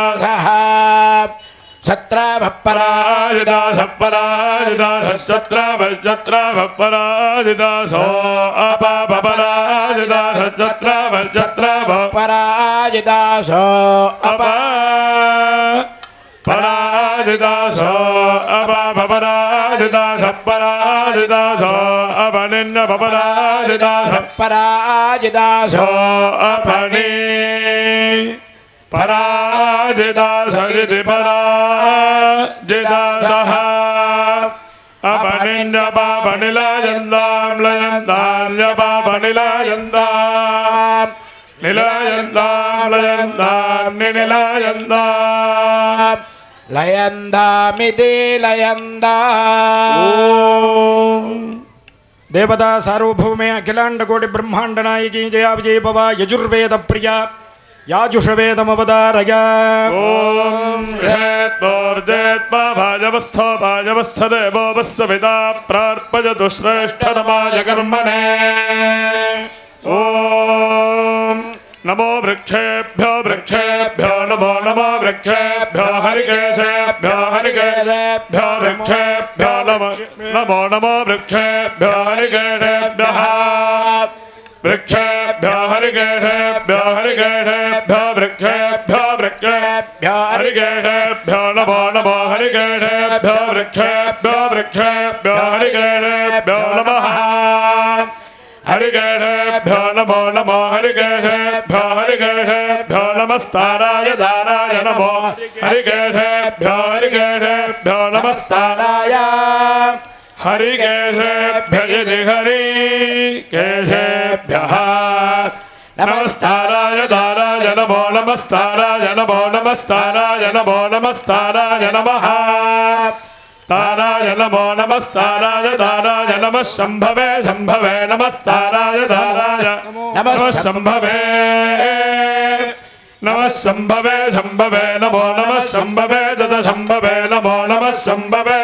सत्रावः पराजिता सपराजिता सत्रावः पराजिता सो अपपराजिता सत्रावः पराजिता सो अपा पराजितासो अपपराजितास पराजितासो अपनिन्नपराजितास पराजितासो अपनि पराजितास इति पराजितासः अपनिन्नपापनिलयन्तां लयन्तां न्यपापनिलयन्तां निलयन्तां लयन्तां निलयन्तां लयन्दामिति लयन्दा देवता सार्वभौमे अखिलांड कोटि ब्रह्मांड नायकी जया विजय भवा यजुर्वेद प्रिया याजुषवेदमवदारय ओम हेत्वर्जेत्मा भाजवस्थो भाजवस्थदेवो वस्सविता प्रार्पयतु श्रेष्ठतमाय कर्मणे ओम नमो वृक्षेभ्यो वृक्षेभ्यो नमो नमो वृक्षेभ्यो हरिकेशेभ्यो हरिकेशेभ्यो वृक्षेभ्यो नमो नमो नमो वृक्षेभ्यो हरिकेशेभ्यः वृक्षेभ्यो हरिकेशेभ्यो हरिकेशेभ्यो वृक्षेभ्यो वृक्षेभ्यो हरिकेशेभ्यो नमो नमो हरिकेशेभ्यो वृक्षेभ्यो वृक्षेभ्यो हरिकेशेभ्यो नमः हरिकेशेभ्यो नमो नमो हरिकेशेभ्यो हरिकेशेभ्यो नमस्ताराय दाराय नमो हरिकेशेभ्यो हरिकेशेभ्यो नमस्ताराय हरिकेशेभ्य इति हरिकेशेभ्यः नमस्ताराय दाराय नमो नमस्ताराय नमो नमस्ताराय नमो नमस्ताराय नमः ताराय नमो नमस्ताराय दाराय नमः शंभवे शंभवे नमस्ताराय दाराय नमः शंभवे नमः शंभवे शंभवे नमो नमः शंभवे तद शंभवे नमो नमः शंभवे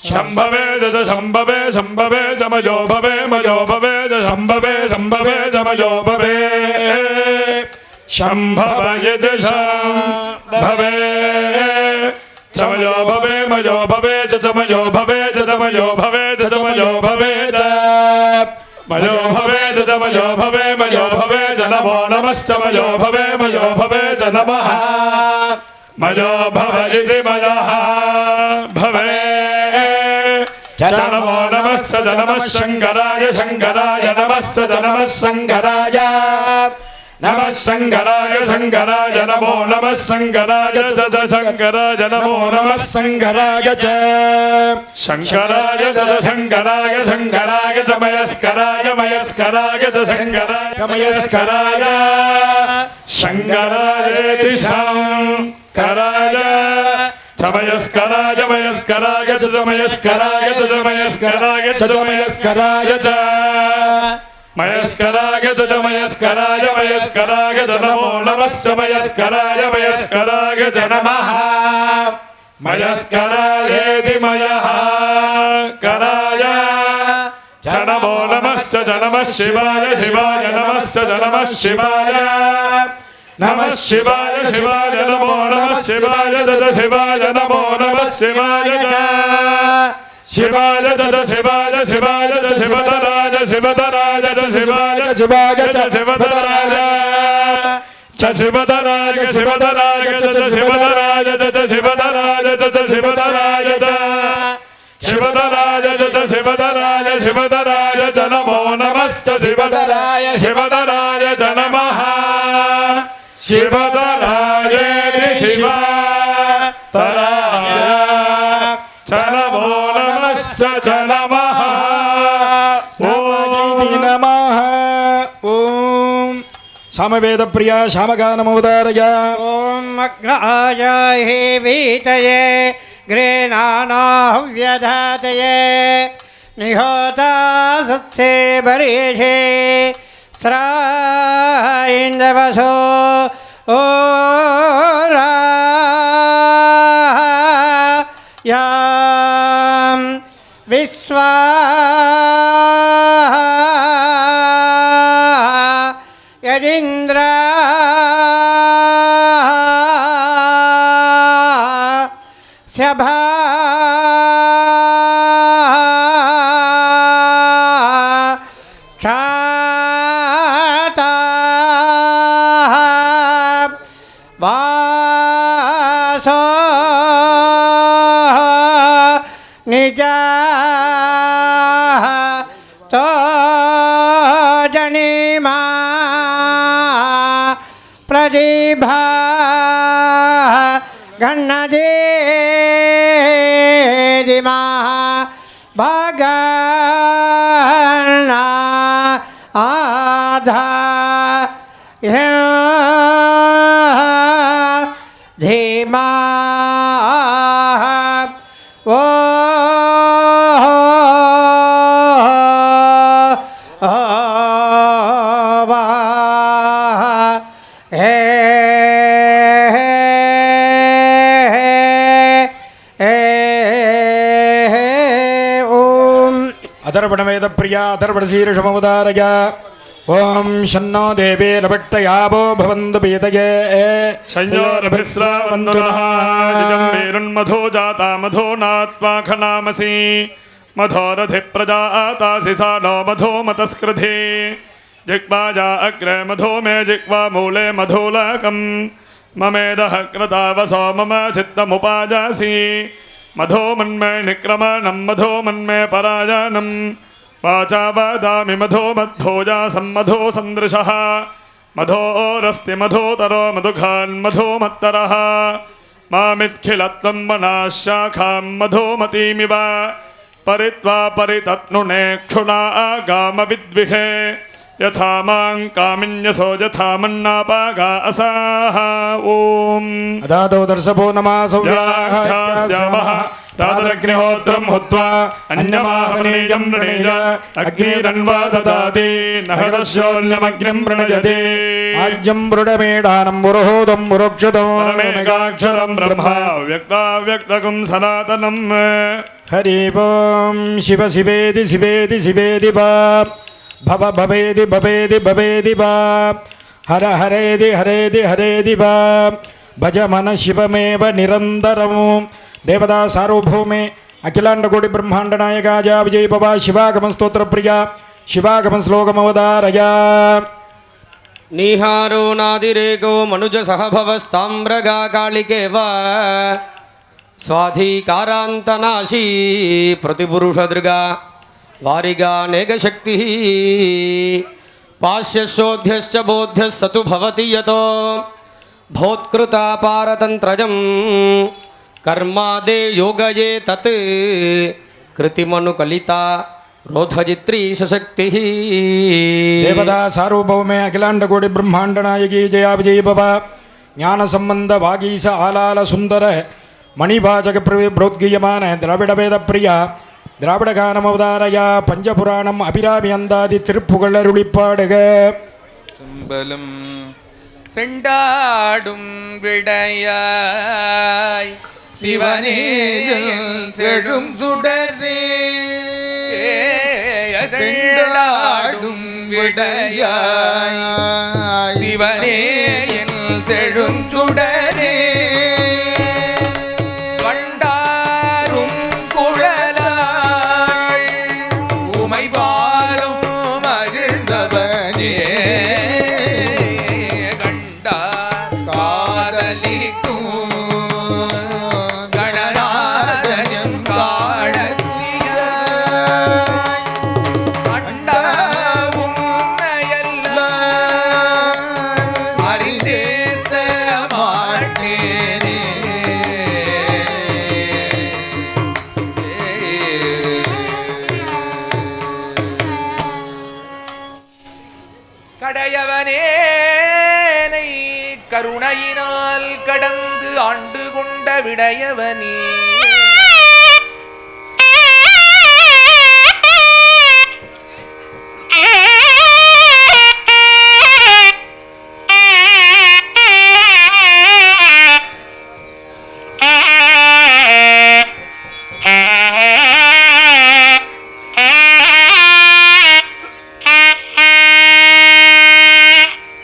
शंभवे तद शंभवे शंभवे जमयो भवे मयो भवे शंभवे शंभवे जमयो भवे शंभव यदि शंभवे चमयो भवे मयो भवे चमयो भवे चमयो भवे चमयो भवे मयो भवे चमयो भवे मयो भवे नमो नमश्चमयो भवे मयो भवे च नमः मयो भव इति मयः भवे च नमो नमः स नमः शङ्कराय शङ्कराय नमः स नमः शङ्कराय नमः शङ्कराय शङ्कराय नमो नमः शङ्कराय च शङ्कराय नमो नमः शङ्कराय च शङ्कराय च शङ्कराय शङ्कराय च मयस्कराय मयस्कराय च शङ्कराय मयस्कराय शङ्करायेति शङ्कराय चमयस्कराय मयस्कराय च मयस्कराय च मयस्कराय च मयस्कराय च मयस्कराय च मयस्कराय मयस्कराय च नमो नमश्च मयस्कराय मयस्कराय च नमः मयस्करायेति मयः कराय च नमो नमश्च च नमः शिवाय शिवाय नमश्च च नमः शिवाय नमः शिवाय शिवाय नमो नमः शिवाय च शिवाय नमो नमः शिवाय च शिवाय च शिवाय शिवाय च शिवधराय शिवधराय च शिवाय शिवाय च शिवधराय च शिवधराय शिवधराय च शिवधराय च शिवधराय च शिवधराय च शिवधराय च शिवधराय शिवधराय च नमो नमश्च शिवधराय शिवधराय च नमः शिवधराय शिवधराय च नमो नमश्च च नमः ॐ नमः ॐ सामवेद प्रिया श्यामगानमवतारय ॐ अग्राय हे वीतये गृह्णानाहव्यधातये निहोता सत्से बरीषे स्रायिन्दवसो ओ यां विश्वा यदिन्द्र सभा क्षाता वासो निज तो जनिमा प्रतिभा गणदेदिमा भगना आधा धीमा ओ अथर्वणवेद प्रिया अथर्वणशीर्षमवतारय ओम शन्नो देवे लभट्टयावो भवन्तु पीतये शय्योरभिस्रावन्तुनः वीरन्मधो जाता मधो नात्मा खनामसि मधोरधि प्रजातासि सा नो मधो मतस्कृधि जिह्वाजा अग्रे मधो मे जिह्वा मूले मधोलकम् ममेदः कृतावसो मम चित्तमुपाजासि मधो मन्मे निक्रमणं मधो मन्मे परायणं वाचा वदामि मधो मद्धोजा सम्मधो सन्दृशः मधोरस्ति मधोतरो मधुखान् मधो मत्तरः मामित्खिलत्वं वनाशाखां मधो मतीमिव परित्वा परितत्नुने क्षुणा आगामविद्विषे यथा मां कामिन्यसो यथा मन्नापागा असाः ॐ अदातो दर्शभो नमासो व्याख्यास्यामः रात्रग्निहोत्रं हुत्वा अन्यमाहवनीयं प्रणीय अग्निरन्वा ददाति नहरस्योऽन्यमग्निं प्रणयति आज्यं मृडमेडानं मुरुहोदं मुरुक्षुतं परमेकाक्षरं ब्रह्मा व्यक्ताव्यक्तकं सनातनं हरि ओं शिव शिवेदि शिवेदि शिवेदि वा भव भवेदि भवेदि भवेदि वा हर हरेदि हरेदि हरेदि वा भज मन शिवमेव निरन्तरं देवता सार्वभौमे अखिलाण्डकोटि ब्रह्माण्ड नायकाजा विजय पवा शिवागम स्तोत्र प्रिया शिवागम श्लोकमवतारय निहारो नादिरेको मनुज सहभवस्ताम्रगा कालिकेव स्वाधिकारान्तनाशी प्रतिपुरुषदृगा वारिगा नेगशक्तिः पाश्यशोध्यश्च बोध्यः स तु भवति यतो भोत्कृतापारतन्त्रजं कर्मादे योगये तत् कृतिमनुकलिता रोधजित्री सशक्तिः देवता सार्वभौमे अखिलांड कोटि ब्रह्मांड नायकी जया विजयी भव ज्ञान संबंध वागीश आलाल सुंदर मणिभाजक प्रोद्गीयमान द्रविड़ वेद प्रिया द्राविड़ गानम अवतारया पंचपुराणम अभिरामि अंदादि तिरुपुगळरुळिपाडुग தும்பலும் செண்டாடும் விடையாய் சிவனேயில் செழும் சுடரே செண்டாடும் விடையாய் சிவனேயில் செழும் சுடரே கண்டாரும் குழலாய் உமை பாரும் மகிழ்ந்தவனே கடையவனேனை கருணையினால் கடந்து ஆண்டு கொண்ட விடையவனே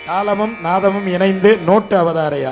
தாளமும் நாதமும் இணைந்து நோட்டு அவதாரையா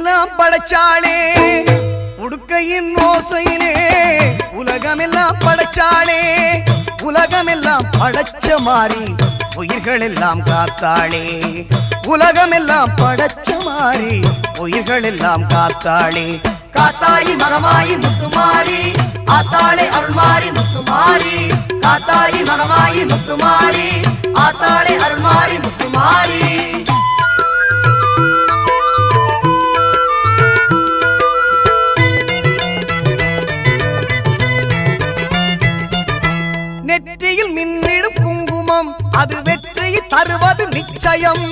உலகமெல்லாம் படைச்சாளே உடுக்கையின் ஓசையிலே உலகமெல்லாம் படைச்சாளே உலகமெல்லாம் படைச்ச மாறி உயிர்கள் எல்லாம் காத்தாளே உலகமெல்லாம் படைச்ச மாறி உயிர்கள் எல்லாம் காத்தாளே காத்தாயி மகமாயி முத்துமாரி ஆத்தாளே அருள்மாரி முத்துமாரி காத்தாயி மகமாயி முத்துமாரி ஆத்தாளே அருள்மாரி முத்துமாரி நெற்றியில் மின்னிடும் குங்குமம் அது வெற்றியை தருவது நிச்சயம்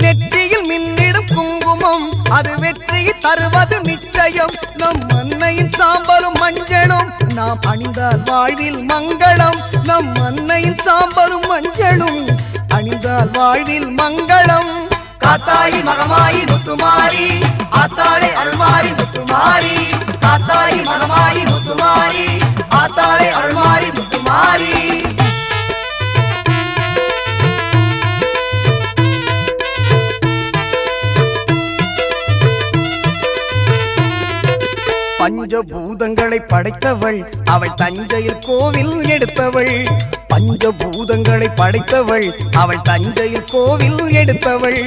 நெற்றியில் மின்னிடும் குங்குமம் அது வெற்றியை தருவது நிச்சயம் நம் அன்னையின் சாம்பலும் மஞ்சளும் நாம் அணிந்தால் வாழ்வில் மங்களம் நம் அன்னையின் சாம்பலும் மஞ்சளும் அணிந்தால் வாழ்வில் மங்களம் காத்தாயி மகமாயி முத்துமாரி ஆத்தாளே அருள்மாரி முத்துமாரி காத்தாயி மகமாயி முத்துமாரி ஆத்தாளே அருள்மாரி முத்துமாரி பஞ்சபூதங்களை படைத்தவள் அவள் தஞ்சையில் கோவில் எடுத்தவள் பஞ்சபூதங்களை படைத்தவள் அவள் தஞ்சையில் கோவில் எடுத்தவள்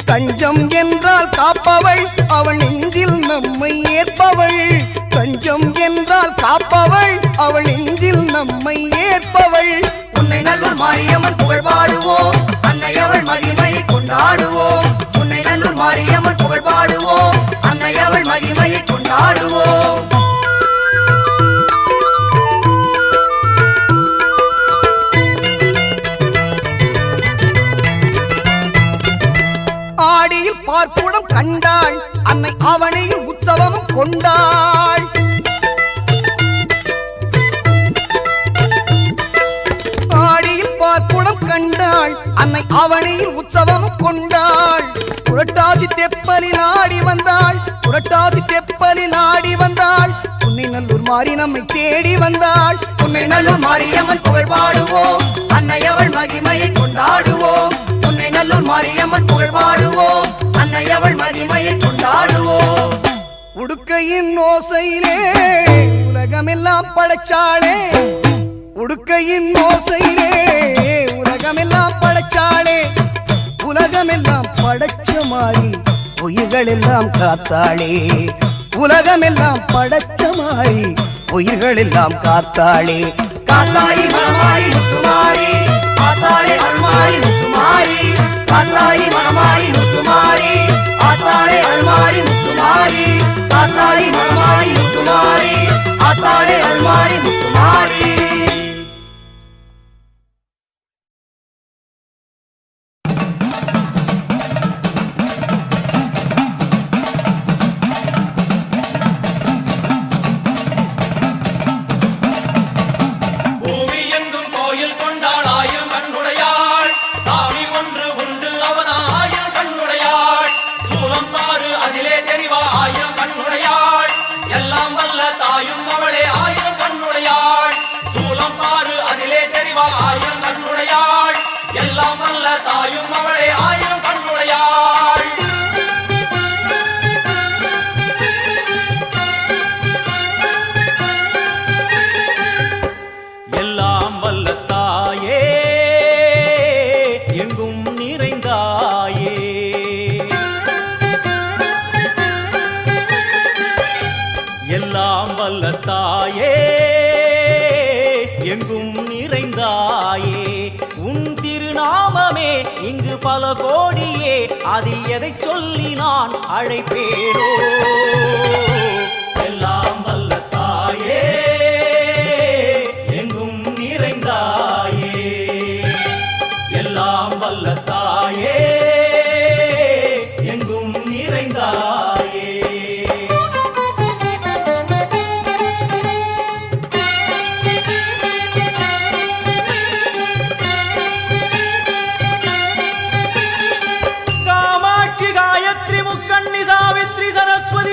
தஞ்சம் என்றால் காப்பவள் அவள் நெஞ்சில் நம்மை ஏற்பவள் தஞ்சம் என்றால் காப்பவள் அவள் நெஞ்சில் நம்மை ஏற்பவள் உன்னை நல்லூர் மாரியம்மன் புகழ் பாடுவோம் அன்னை அவள் மகிமையை கொண்டாடுவோம் உன்னை நல்லூர் மாரியம்மன் புகழ் பாடுவோம் அன்னை அவள் மகிமையை கொண்டாடுவோம் ஆடியில் பார்ப்புடம் கண்டாள் அன்னை அவனையில் உற்சவமும் கொண்டாள் ஆடியில் பார்ப்புடம் கண்டாள் அன்னை அவனையில் உற்சவமும் கொண்டாள் புரட்டாசி தெப்பலில் ஆடி வந்தாள் புரட்டாசி தெப்பலில் ஆடி வந்தாள் உன்னை நல்லூர் மாறி நம்மை தேடி வந்தாள் உன்னை நல்லூர் மாரியம்மன் புகழ் பாடுவோம் அன்னை அவள் மகிமையை கொண்டாடுவோம் உன்னை நல்லூர் மாரியம்மன் புகழ் பாடுவோம் அன்னை அவள் மகிமையை கொண்டாடுவோம் உடுக்கையின் ஓசையிலே உலகமெல்லாம் படைச்சாளே உடுக்கையின் ஓசையிலே உலகமெல்லாம் படைச்சாளே உலகமெல்லாம் படைச்ச மாறி உயிர்கள் எல்லாம் காத்தாளே உலகமெல்லாம் படைச்ச மாறி உயிர்கள் எல்லாம் காத்தாளே காத்தாயி மகமாயி முத்துமாரி ஆத்தாளே அருள்மாரி முத்துமாரி காத்தாயி மகமாயி முத்துமாரி ஆத்தாளே அருள்மாரி முத்துமாரி காத்தாயி மகமாயி முத்துமாரி ஆத்தாளே அருள்மாரி முத்துமாரி பல கோடியே அதில் எதை சொல்லி நான் அழைப்பேனோ எல்லாம் வல்ல தாயே எங்கும் நிறைந்தாயே எல்லாம் வல்ல தாயே எங்கும் நிறைந்தாயே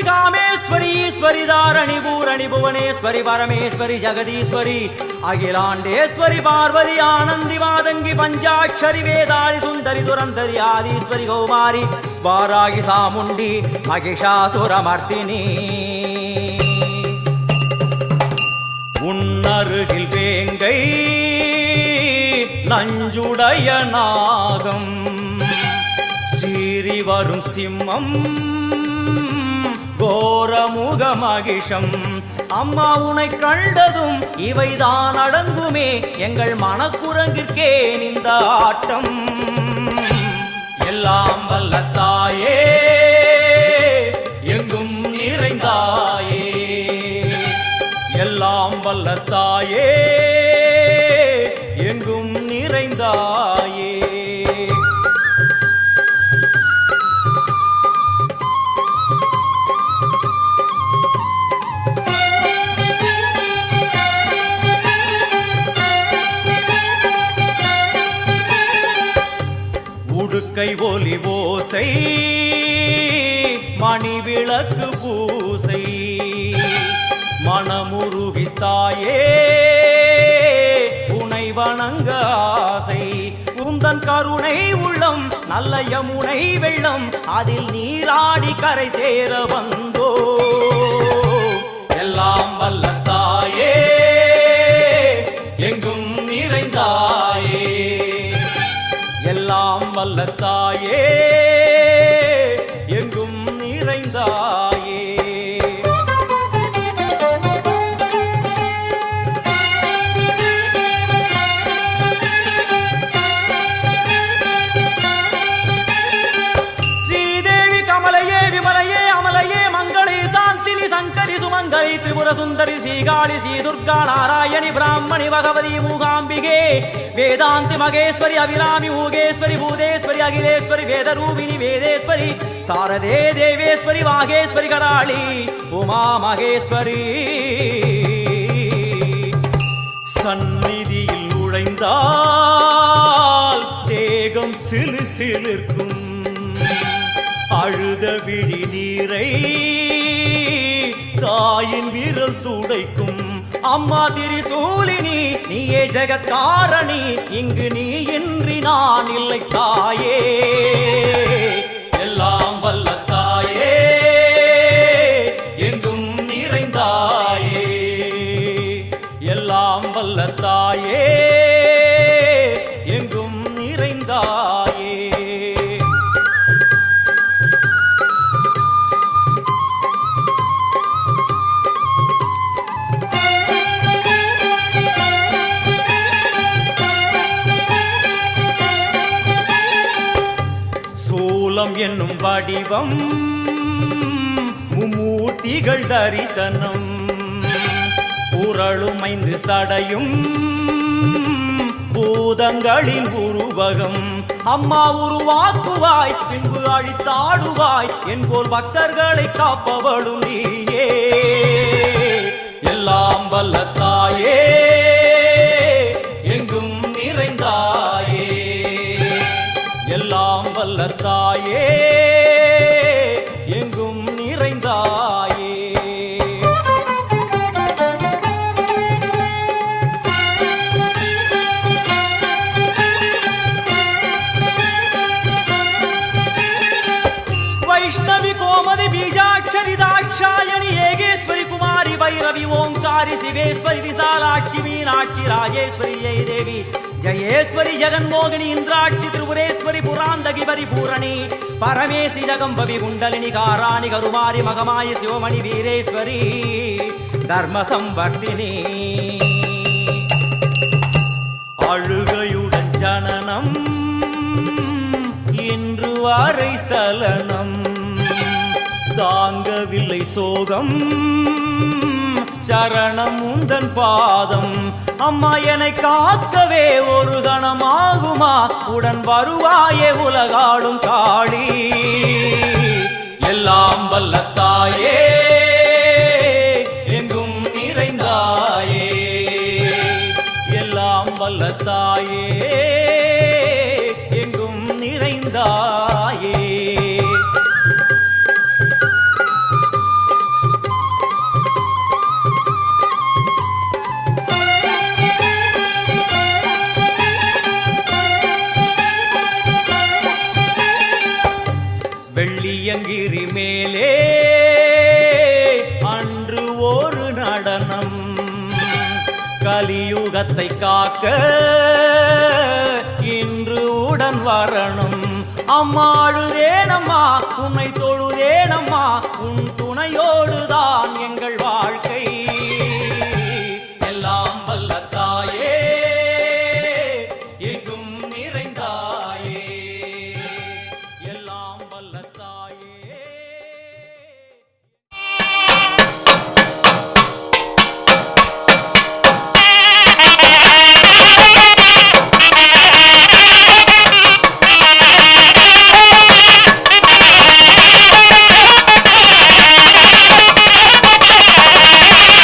காமேஸ்வரி ஈஸ்வரிதா தாரணி பூரணி புவனேஸ்வரி பரமேஸ்வரி ஜெகதீஸ்வரி அகிலாண்டேஸ்வரி பார்வதி ஆனந்தி மாதங்கி பஞ்சாட்சரி வேதாளி சுந்தரி துரந்தரி ஆதீஸ்வரி கௌமாரி வாராகி சாமுண்டி மகிஷாசுரமர்த்தினி உன்னருகில் வேங்கை நஞ்சுடைய நாகம் சீறி வரும் சிம்மம் கோரமுக மகிஷம் அம்மா உனை கண்டதும் இவைதான் அடங்குமே எங்கள் மனக்குரங்கிற்கே இந்த ஆட்டம் எல்லாம் வல்ல தாயே எங்கும் நிறைந்தாயே எல்லாம் வல்ல தாயே எங்கும் நிறைந்தாயே உடுக்கை ஒலி ஓசை மணி விளக்கு பூசை மனமுருகித்தாயே உனை வணங்க ஆசை உந்தன் கருணை உள்ளம் நல்ல யமுனை வெள்ளம் அதில் நீராடி கரை சேர வந்தோ எல்லாம் வல்ல தாயே எங்கும் நிறைந்தாயே எல்லாம் வல்ல தாயே எங்கும் நிறைந்தாயே ஸ்ரீதேவி கமலையே விமலையே அமலையே மங்களே சாந்தினி சங்கரி சுமங்கலி திரிபுர சுந்தரி ஸ்ரீகாளி ஸ்ரீ துர்கா நாராயணி பிராமணி பகவதி மூகாம்பிகே வேதாந்தி மகேஸ்வரி அபிராமி மூகேஸ்வரி பூதேஸ்வரி அகிலேஸ்வரி வேதரூபிணி வேதேஸ்வரி சாரதே தேவேஸ்வரி வாகேஸ்வரி கராளி உமா மகேஸ்வரி சந்நிதியில் நுழைந்தால் தேகம் சிலு சிலிர்க்கும் அழுத விழி நீரை தாயின் விரல் துடைக்கும் அம்மா திரிசூலினி நீயே ஜெகத்காரணி இங்கு நீ இன்றி நான் இல்லை தாயே எல்லாம் வல்ல தாயே எங்கும் நிறைந்தாயே எல்லாம் வல்ல தாயே எங்கும் நிறைந்தாயே சூலம் என்னும் வடிவம் மும்மூர்த்திகள் தரிசனம் புரளும் 5 சடையும் பூதங்களின் உருவகம் அம்மா உருவாக்குவாய் பின்பு அழித்தாடுவாய் என்போல் பக்தர்களை காப்பவளும் நீயே எல்லாம் வல்ல தாயே எங்கும் நிறைந்தாயே எல்லாம் வல்ல தாயே எங்கும் நிறைந்தாயே வைஷ்ணவி கோமதி பீஜாட்சரி தாட்சாயணி ஏகேஸ்வரி குமாரி பைரவி ஓங்காரி சிவேஸ்வரி விசாலாட்சி மீனாட்சி ராஜேஸ்வரி ஜெயதேவி ஜயேஸ்வரி ஜெகன்மோகினி இந்திராட்சி திரிபுரேஸ்வரி புராந்தகி பரிபூரணி பரமேசி ஜகம்பவி குண்டலினி காராணி கருமாரி மகமாயி சிவமணி வீரேஸ்வரி தர்ம சம்வர்த்தினி அழுகையுடன் ஜனனம் இன்று வரை சலனம் தாங்கவில்லை சோகம் சரணம் உந்தன் பாதம் அம்மா என்னை காக்கவே ஒரு கணமாகுமா உடன் வருவாயே உலகாடும் காளி எல்லாம் வல்ல தாயே எங்கும் நிறைந்தாயே எல்லாம் வல்ல தாயே எங்கும் நிறைந்தாயே வெள்ளியங்கிரி மேலே அன்று ஒரு நடனம் கலியுகத்தை காக்க இன்று உடன் வரணும். அம்மாடுதேனம்மா உன்னை தொழுதேனம்மா உன் துணையோடுதான் எங்கள் வாழ்க்கை. எல்லாம் வல்ல தாயே எங்கும் நிறைந்தாயே, எல்லாம் வல்ல தாயே. Hey!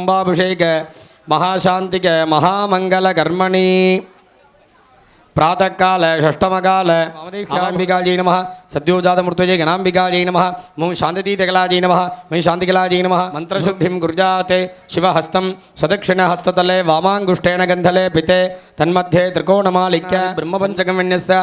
कुम्भाभिषेक महाशांतिक महामंगल कर्मणि प्रातःकाल षष्ठमकाल अम्बिकाजी नमः सद्योजातमूर्तये गणाम्बिकाजी नमः मम शान्तितीतकलाजी नमः मयि शान्तिकलाजी नमः मंत्रशुद्धिं कुर्यात् शिवहस्तं सदक्षिणहस्ततले वामाङ्गुष्ठेन गन्धले पिते तन्मध्ये त्रिकोणमालिक्य ब्रह्मपञ्चकं विन्यस्य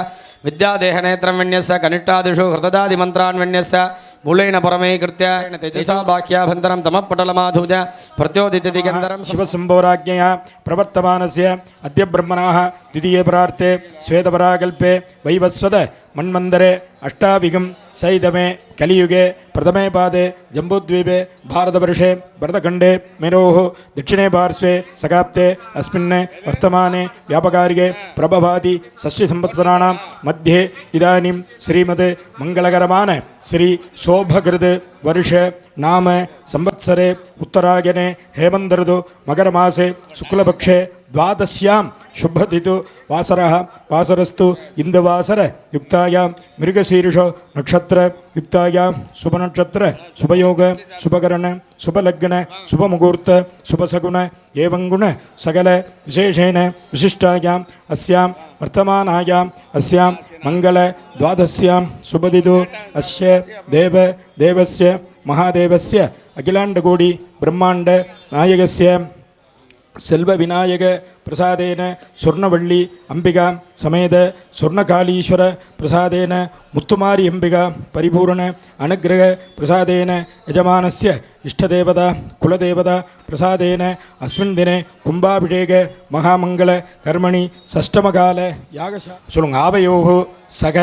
विद्यादेहनेत्रं विन्यस्य कनिष्ठादिषु हृदयादिमन्त्रान् विन्यस्य मूलेन परमेकृत्य तेजसा बाह्याभ्यन्तरं तमःपटलमाधूज प्रत्योदितदिगन्धरं शिवसंभोराज्ञया प्रवर्तमानस्य अद्य ब्रह्मणः द्वितीये परार्थे श्वेतपराकल्पे वैवस्वत मन्वन्तरे अष्टाविगं सैतमे कलियुगे प्रथमे पादे जम्बूद्वीपे भारतवर्षे भरतखण्डे मेरोः दक्षिणे पार्श्वे सकाप्ते अस्मिन् वर्तमाने व्यापकारिके प्रभवादि षष्टिसंवत्सराणां मध्ये इदानीं श्रीमद् मङ्गलकरमान श्री शोभकृत् वर्ष नाम संवत्सरे उत्तरायणे हेमन्तऋतु मकरमासे शुक्लपक्षे द्वादश्यां शुभतिथौ वासरः वासरस्तु इन्दुवासर युक्तायां मृगशीर्ष नक्षत्र युक्तायां शुभनक्षत्र शुभयोग शुभकरण शुभलग्न शुभमुहूर्त शुभसगुण एवं गुण सकल विशेषेण विशिष्टायाम् अस्यां वर्तमानायाम् अस्यां मंगल द्वादश्यां शुभतिथौ अस्य देवस्य महादेवस्य अखिलाण्डकोटि ब्रह्माण्ड नायकस्य सेल्व विनायक प्रसादेन स्वर्णवल्ली अंबिका समेत स्वर्णकालीश्वर प्रसादेन मुत्तुमारी अंबिका परिपूर्ण अनुग्रह प्रसादेन यजमानस्य इष्टदेवता कुलदेवता प्रसादेन अस्मिन् दिने कुम्भाभिषेक महामंगल कर्मणि षष्ठमकाल यागशाला आवयोः सह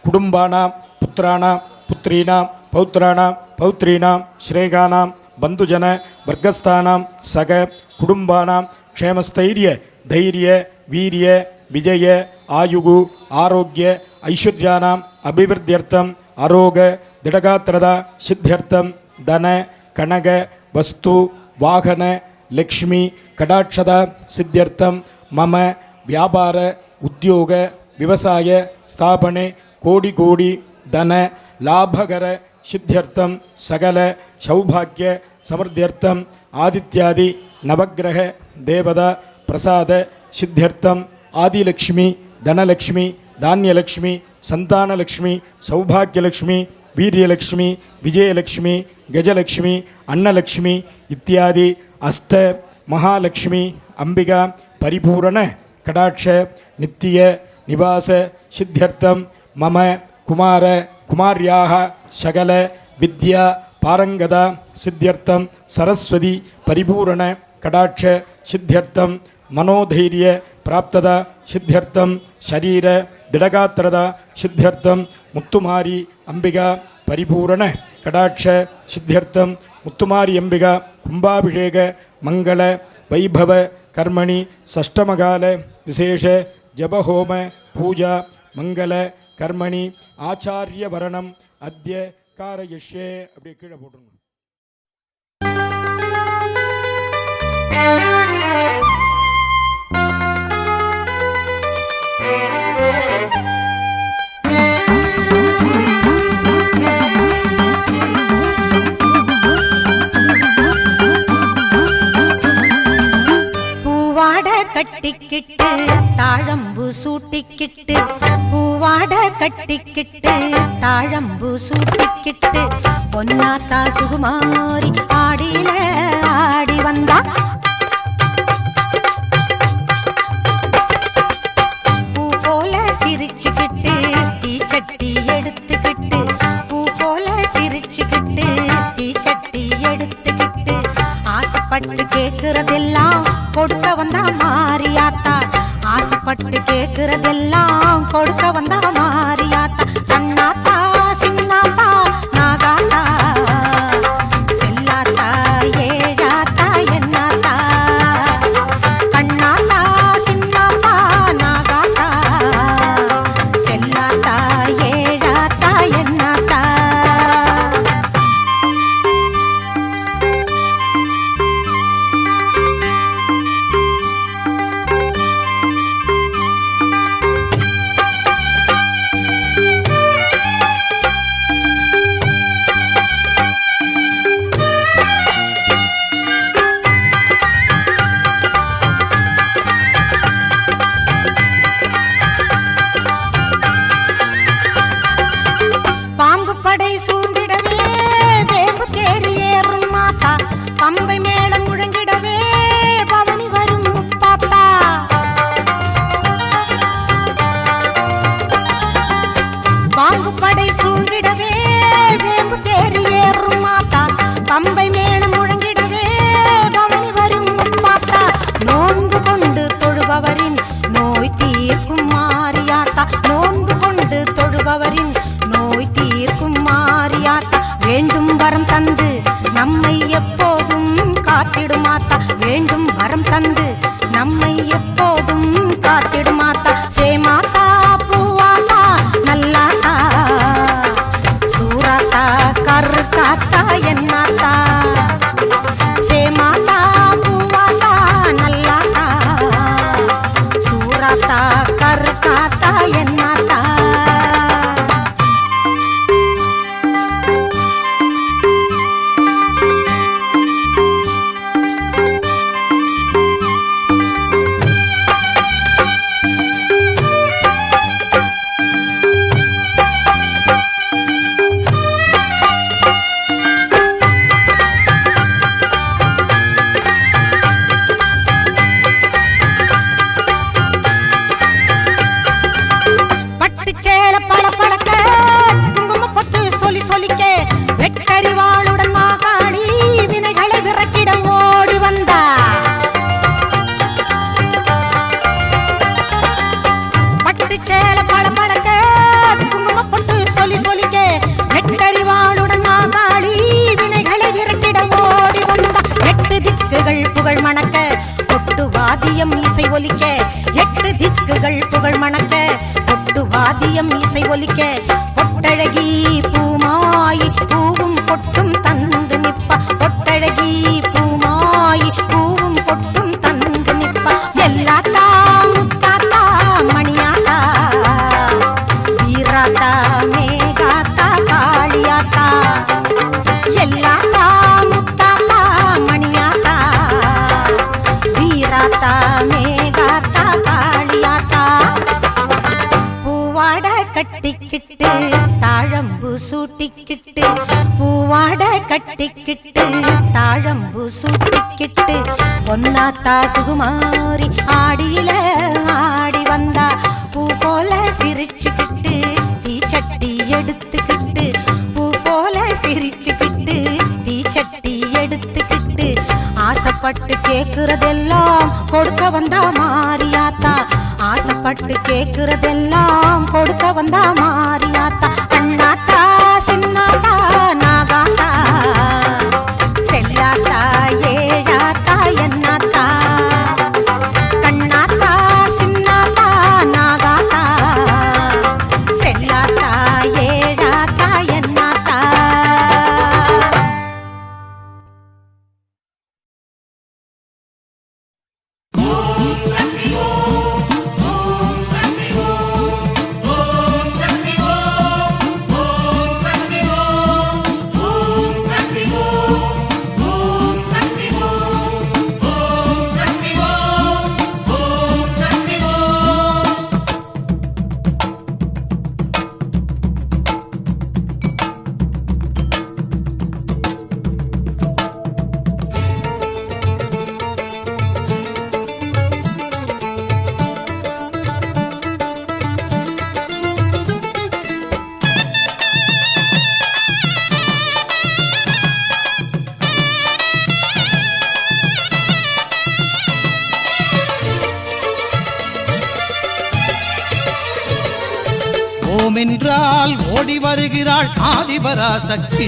कुटुम्बानां पुत्राणां पुत्रीणां पौत्राणां पौत्रीणां श्रेगानां बंधुजन वर्गस्थानां सग कुटुम्बानां क्षेमस्थैर्य धैर्य वीर्य विजय आयुगु आरोग्य ऐश्वर्यानाम् अभिवृद्ध्यर्थम् आरोग दृढगात्रता सिद्ध्यर्थं धन कनक वस्तु वाहन लक्ष्मी कटाक्षता सिद्ध्यर्थं मम व्यापार उद्योग व्यवसाय स्थापने कोटि कोटि धन लाभकर सिद्ध्यर्थं सकल सौभाग्य समृद्ध्यर्थं आदित्यादि नवग्रह देवता प्रसाद सिद्ध्यर्थं आदिलक्ष्मी धनलक्ष्मी धान्यलक्ष्मी संतानलक्ष्मी सौभाग्यलक्ष्मी वीर्यलक्ष्मी विजयलक्ष्मी गजलक्ष्मी अन्नलक्ष्मी इत्यादि अष्ट महालक्ष्मी अंबिका परिपूर्ण कटाक्ष नित्य निवास सिद्ध्यर्थं मम कुमार कुमार्याः सकल विद्या पारंगता सिद्ध्यर्थं सरस्वती परिपूर्ण कटाक्ष सिद्ध्यर्थं मनोधैर्य प्राप्तता सिद्ध्यर्थं शरीर दृढगात्रता सिद्ध्यर्थं मुत्तुमारी अंबिका परिपूर्ण कटाक्ष सिद्ध्यर्थं मुत्तुमारी अंबिका कुम्भाभिषेक मंगल वैभव कर्मणि षष्ठमकाल विशेष जपहोम पूजा मंगल कर्मणि आचार्य वरणम अद्य कारयिष्ये அப்படியே கீழே போட்டுருங்க. கட்டிக்கிட்டு தாழம்பு சூட்டிக்கிட்டு பூவாட கட்டிக்கிட்டு தாழம்பு சூட்டிக்கிட்டு பொன்னாத்தா சுகுமாரி ஆடியில ஆடி வந்தா பூ போல சிரிச்சுக்கிட்டு தீச்சட்டி எடுத்துக்கிட்டு பூ போல சிரிச்சுக்கிட்டு தீச்சட்டி எடுத்துக்கிட்டு ஆசைப்பட்டு கேக்குறதெல்லாம் கொடுக்க வந்தா மாரியாத்தா ஆசைப்பட்டு கேக்குறதெல்லாம் கொடுக்க வந்தா மாரியாத்தா கண்ணாத்தா சின்னாத்தா நாகாத்தா செல்லாத்தா ஏழாத்தா என்னாத்தா கண்ணாத்தா சின்னாத்தா நாகாத்தா செல்லாத்தா ஏழாத்தா என்னாத்தா தந்து நம்மை எப்போதும் காத்திடுமாத்தா சேமாத்தா பூவாத்தா நல்லாத்தா சூராத்தா கரு காத்தா என்னாத்தா சேமாத்தா பூவாத்தா நல்லாத்தா சூராத்தா கரு காத்தா என்னாத்தா புகழ் மணக்க கொட்டு வாதியம் இசை ஒலிக்க எட்டு திக்குகள் புகழ் மணக்க கொட்டு வாதியம் இசை ஒலிக்க பொட்டழகி பூமாயி பூவும் பொட்டும் தந்து நிப்பா பொட்டழகி பூமாயி பூவும் பொட்டும் தந்து நிப்பா எல்லாத்தா முத்தாத்தா மணியாத்தா வீராத்தா மேகாத்தா காளியாத்தா எல்லாத்தா முத்தாத்தா மணியாத்தா வீராத்தா மேகாத்தா காளியாத்தா பூவாட கட்டிக்கிட்டு தாழம்பு சூட்டிக்கிட்டு பூவாட கட்டிக்கிட்டு தாழம்பு சூட்டிக்கிட்டு பொன்னாத்தா சுகுமாரி ஆடியில ஆடி வந்தா பூ போல சிரிச்சுக்கிட்டு தீச்சட்டி எடுத்துக்கிட்டு பூ போல சிரிச்சுக்கிட்டு தீச்சட்டி எடுத்துக்கிட்டு ஆசைப்பட்டு கேக்குறதெல்லாம் கொடுக்க வந்தா மாரியாத்தா ஆசைப்பட்டு கேக்குறதெல்லாம் கொடுக்க வந்தா மாரியாத்தா அண்ணாத்தா சின்னாத்தா நாகாத்தா செல்லாத்தா ஏழாத்தா என்னாத்தா கண்ணாத்தா சின்னாத்தா நாகாத்தா செல்லாத்தா ஏழாத்தா என்னாத்தா என்றால் ஓடி வருகிறாள் ஆதிபராசக்தி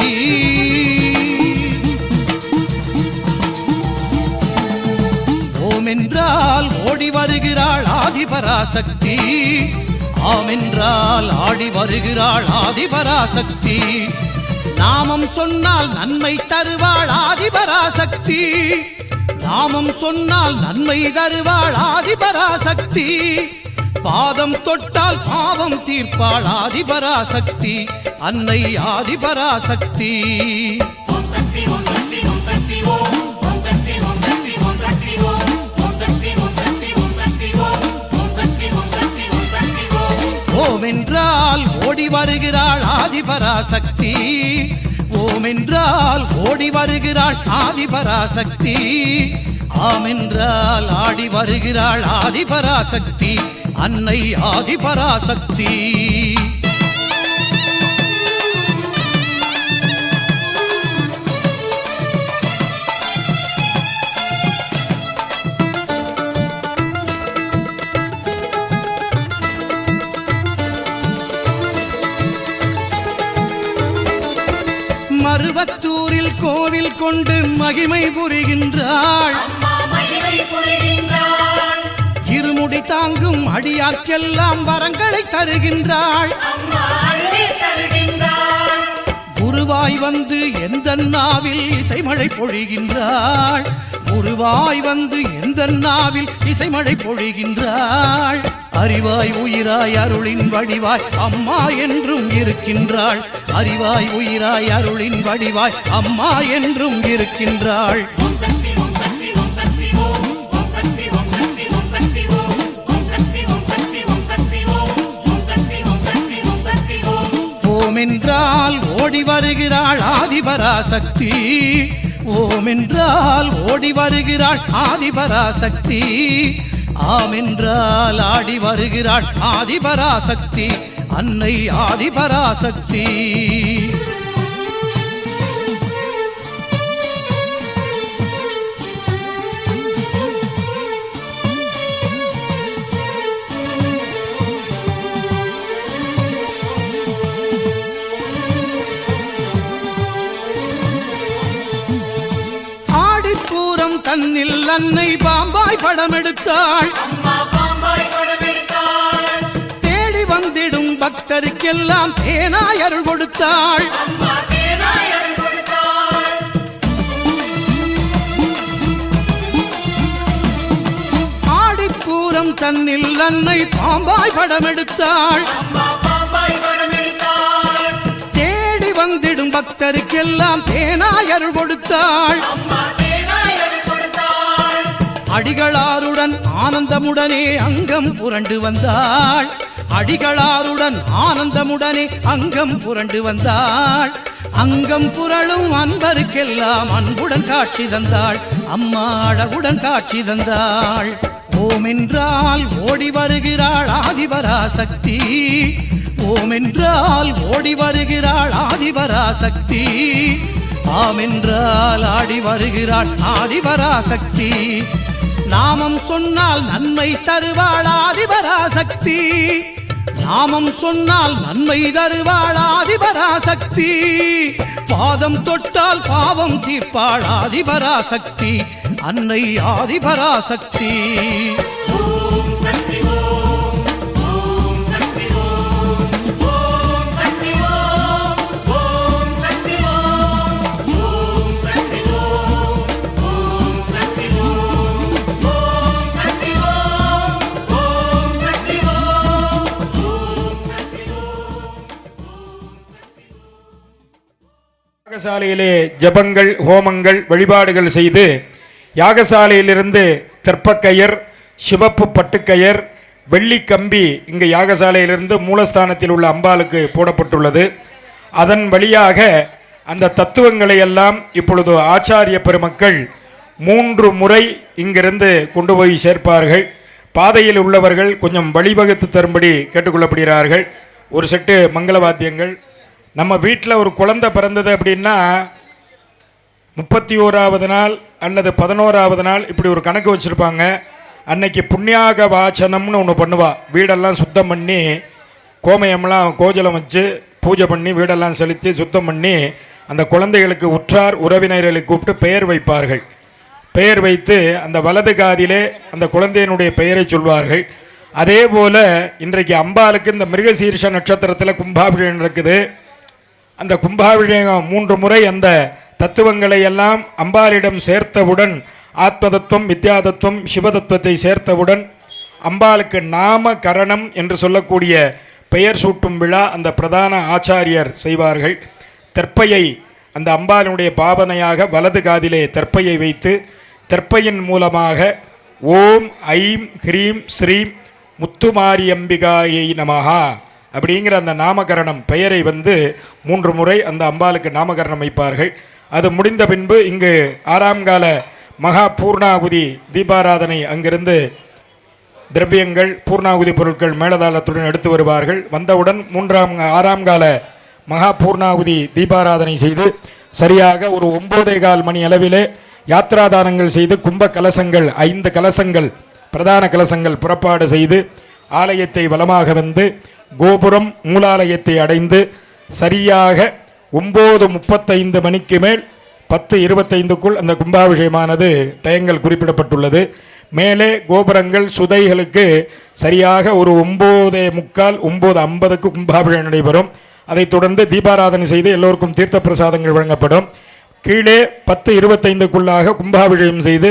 ஓம் என்றால் ஓடி வருகிறாள் ஆதிபராசக்தி ஆம் என்றால் ஆடி வருகிறாள் ஆதிபராசக்தி நாமம் சொன்னால் நன்மை தருவாள் ஆதிபராசக்தி நாமம் சொன்னால் நன்மை தருவாள் ஆதிபராசக்தி பாதம் தொட்டால் பாவம் தீர்ப்பாள் ஆதிபராசக்தி அன்னை ஆதிபராசக்தி ஓம் என்றால் ஓடி வருகிறாள் ஆதிபராசக்தி ஓம் என்றால் ஓடி வருகிறாள் ஆதிபராசக்தி ஆம் என்றால் ஆடி வருகிறாள் ஆதிபராசக்தி அன்னை ஆதிபராசக்தி மருவத்தூரில் கோவில் கொண்டு மகிமை புரிகின்றாள் அடியார்க்கெல்லாம் வரங்களை தருகின்றாள் குருவாய் வந்து எந்த நாவில் இசைமழை பொழிகின்றாள் குருவாய் வந்து எந்த நாவில் இசைமழை பொழிகின்றாள் அறிவாய் உயிராய் அருளின் வடிவாய் அம்மா என்றும் இருக்கின்றாள் அறிவாய் உயிராய் அருளின் வடிவாய் அம்மா என்றும் இருக்கின்றாள் ஓம் என்றால் ஓடி வருகிறாள் ஆதிபராசக்தி ஓம் என்றால் ஓடி வருகிறாள் ஆதிபராசக்தி ஆம் என்றால் ஆடி வருகிறாள் ஆதிபராசக்தி அன்னை ஆதிபராசக்தி தன்னில் அன்னை பாம்பாய் படம் எடுத்தாள் தேடி வந்திடும் பக்தருக்கெல்லாம் தேனாய் அருள் கொடுத்தாள் ஆடிப்பூரம் தன்னில் அன்னை பாம்பாய் படம் எடுத்தாள் தேடி வந்திடும் பக்தருக்கெல்லாம் தேனாய் அருள் கொடுத்தாள் அடிகளாருடன் ஆனந்தமுடனே அங்கம் புரண்டு வந்தாள் அடிகளாருடன் ஆனந்தமுடனே அங்கம் புரண்டு வந்தாள் அங்கம் புரளும் அன்பருக்கெல்லாம் அன்புடன் காட்சி தந்தாள் அம்மா அழகுடன் காட்சி தந்தாள் ஓம் என்றால் ஓடி வருகிறாள் ஆதிபராசக்தி ஓம் என்றால் ஓடி வருகிறாள் ஆதிபராசக்தி ஆம் என்றால் ஆடி வருகிறாள் ஆதிபராசக்தி நாமம் சொன்னால் நன்மை தருவாள் ஆதிபராசக்தி நாமம் சொன்னால் நன்மை தருவாள் ஆதிபராசக்தி பாதம் தொட்டால் பாவம் தீர்ப்பாள் ஆதிபராசக்தி அன்னை ஆதிபராசக்தி யாகசாலையிலே ஜபங்கள் ஹோமங்கள் வழிபாடுகள் செய்து யாகசாலையிலிருந்து தெற்பக்கயர் சிவப்பு பட்டுக்கயர் வெள்ளி கம்பி இங்கு யாகசாலையிலிருந்து மூலஸ்தானத்தில் உள்ள அம்பாளுக்கு போடப்பட்டுள்ளது. அதன் வழியாக அந்த தத்துவங்களை எல்லாம் இப்பொழுது ஆச்சாரிய பெருமக்கள் 3 முறை இங்கிருந்து கொண்டு போய் சேர்ப்பார்கள். பாதையில் உள்ளவர்கள் கொஞ்சம் வழிவகுத்து தரும்படி கேட்டுக்கொள்ளப்படுகிறார்கள். ஒரு செட்டு மங்கள வாத்தியங்கள். நம்ம வீட்டில் ஒரு குழந்தை பிறந்தது அப்படின்னா 31வது நாள் அல்லது 11வது நாள் இப்படி ஒரு கணக்கு வச்சுருப்பாங்க. அன்னைக்கு புண்ணியாக வாசனம்னு ஒன்று பண்ணுவா. வீடெல்லாம் சுத்தம் பண்ணி கோமயம்லாம் கோஜலம் வச்சு பூஜை பண்ணி வீடெல்லாம் செலுத்தி சுத்தம் பண்ணி அந்த குழந்தைகளுக்கு உற்றார் உறவினர்களை கூப்பிட்டு பெயர் வைப்பார்கள். பெயர் வைத்து அந்த வலது காதிலே அந்த குழந்தையினுடைய பெயரை சொல்வார்கள். அதே போல் இன்றைக்கு அம்பாளுக்கு இந்த மிருகசீர்ஷ நட்சத்திரத்தில் கும்பாபிஷேகம் நடக்குது. அந்த கும்பாபிஷேகம் 3 முறை அந்த தத்துவங்களை எல்லாம் அம்பாளிடம் சேர்த்தவுடன் ஆத்மதத்துவம் வித்யாதத்துவம் சிவதத்துவத்தை சேர்த்தவுடன் அம்பாளுக்கு நாம கரணம் என்று சொல்லக்கூடிய பெயர் சூட்டும் விழா அந்த பிரதான ஆச்சாரியர் செய்வார்கள். தெற்பையை அந்த அம்பாளினுடைய பாவனையாக வலது காதிலே தெற்பையை வைத்து தெற்பையின் மூலமாக ஓம் ஐம் ஹ்ரீம் ஸ்ரீம் முத்துமாரியம்பிகாயை நமஹா அப்படிங்கிற அந்த நாமகரணம் பெயரை 3 முறை அந்த அம்பாளுக்கு நாமகரணம் வைப்பார்கள். அது முடிந்த பின்பு இங்கு 6ஆம் கால மகா பூர்ணாகுதி தீபாராதனை அங்கிருந்து திரவியங்கள் பூர்ணாகுதி பொருட்கள் மேலதாளத்துடன் எடுத்து வருவார்கள். வந்தவுடன் 6ஆம் கால மகா பூர்ணாகுதி தீபாராதனை செய்து சரியாக ஒரு 9:15 மணி அளவிலே யாத்ராதானங்கள் செய்து கும்ப கலசங்கள் 5 கலசங்கள் பிரதான கலசங்கள் புறப்பாடு செய்து ஆலயத்தை வலமாக வந்து கோபுரம் மூலாலயத்தை அடைந்து சரியாக 9:35 மணிக்கு மேல் 10:25க்குள் அந்த கும்பாபிஷேகமானது டயங்கள் குறிப்பிடப்பட்டுள்ளது. மேலே கோபுரங்கள் சுதைகளுக்கு சரியாக ஒரு 9:45 9:50 கும்பாபிஷேகம் நடைபெறும். அதைத் தொடர்ந்து தீபாராதனை செய்து எல்லோருக்கும் தீர்த்த பிரசாதங்கள் வழங்கப்படும். கீழே 10:25க்குள்ளாக கும்பாபிஷேகம் செய்து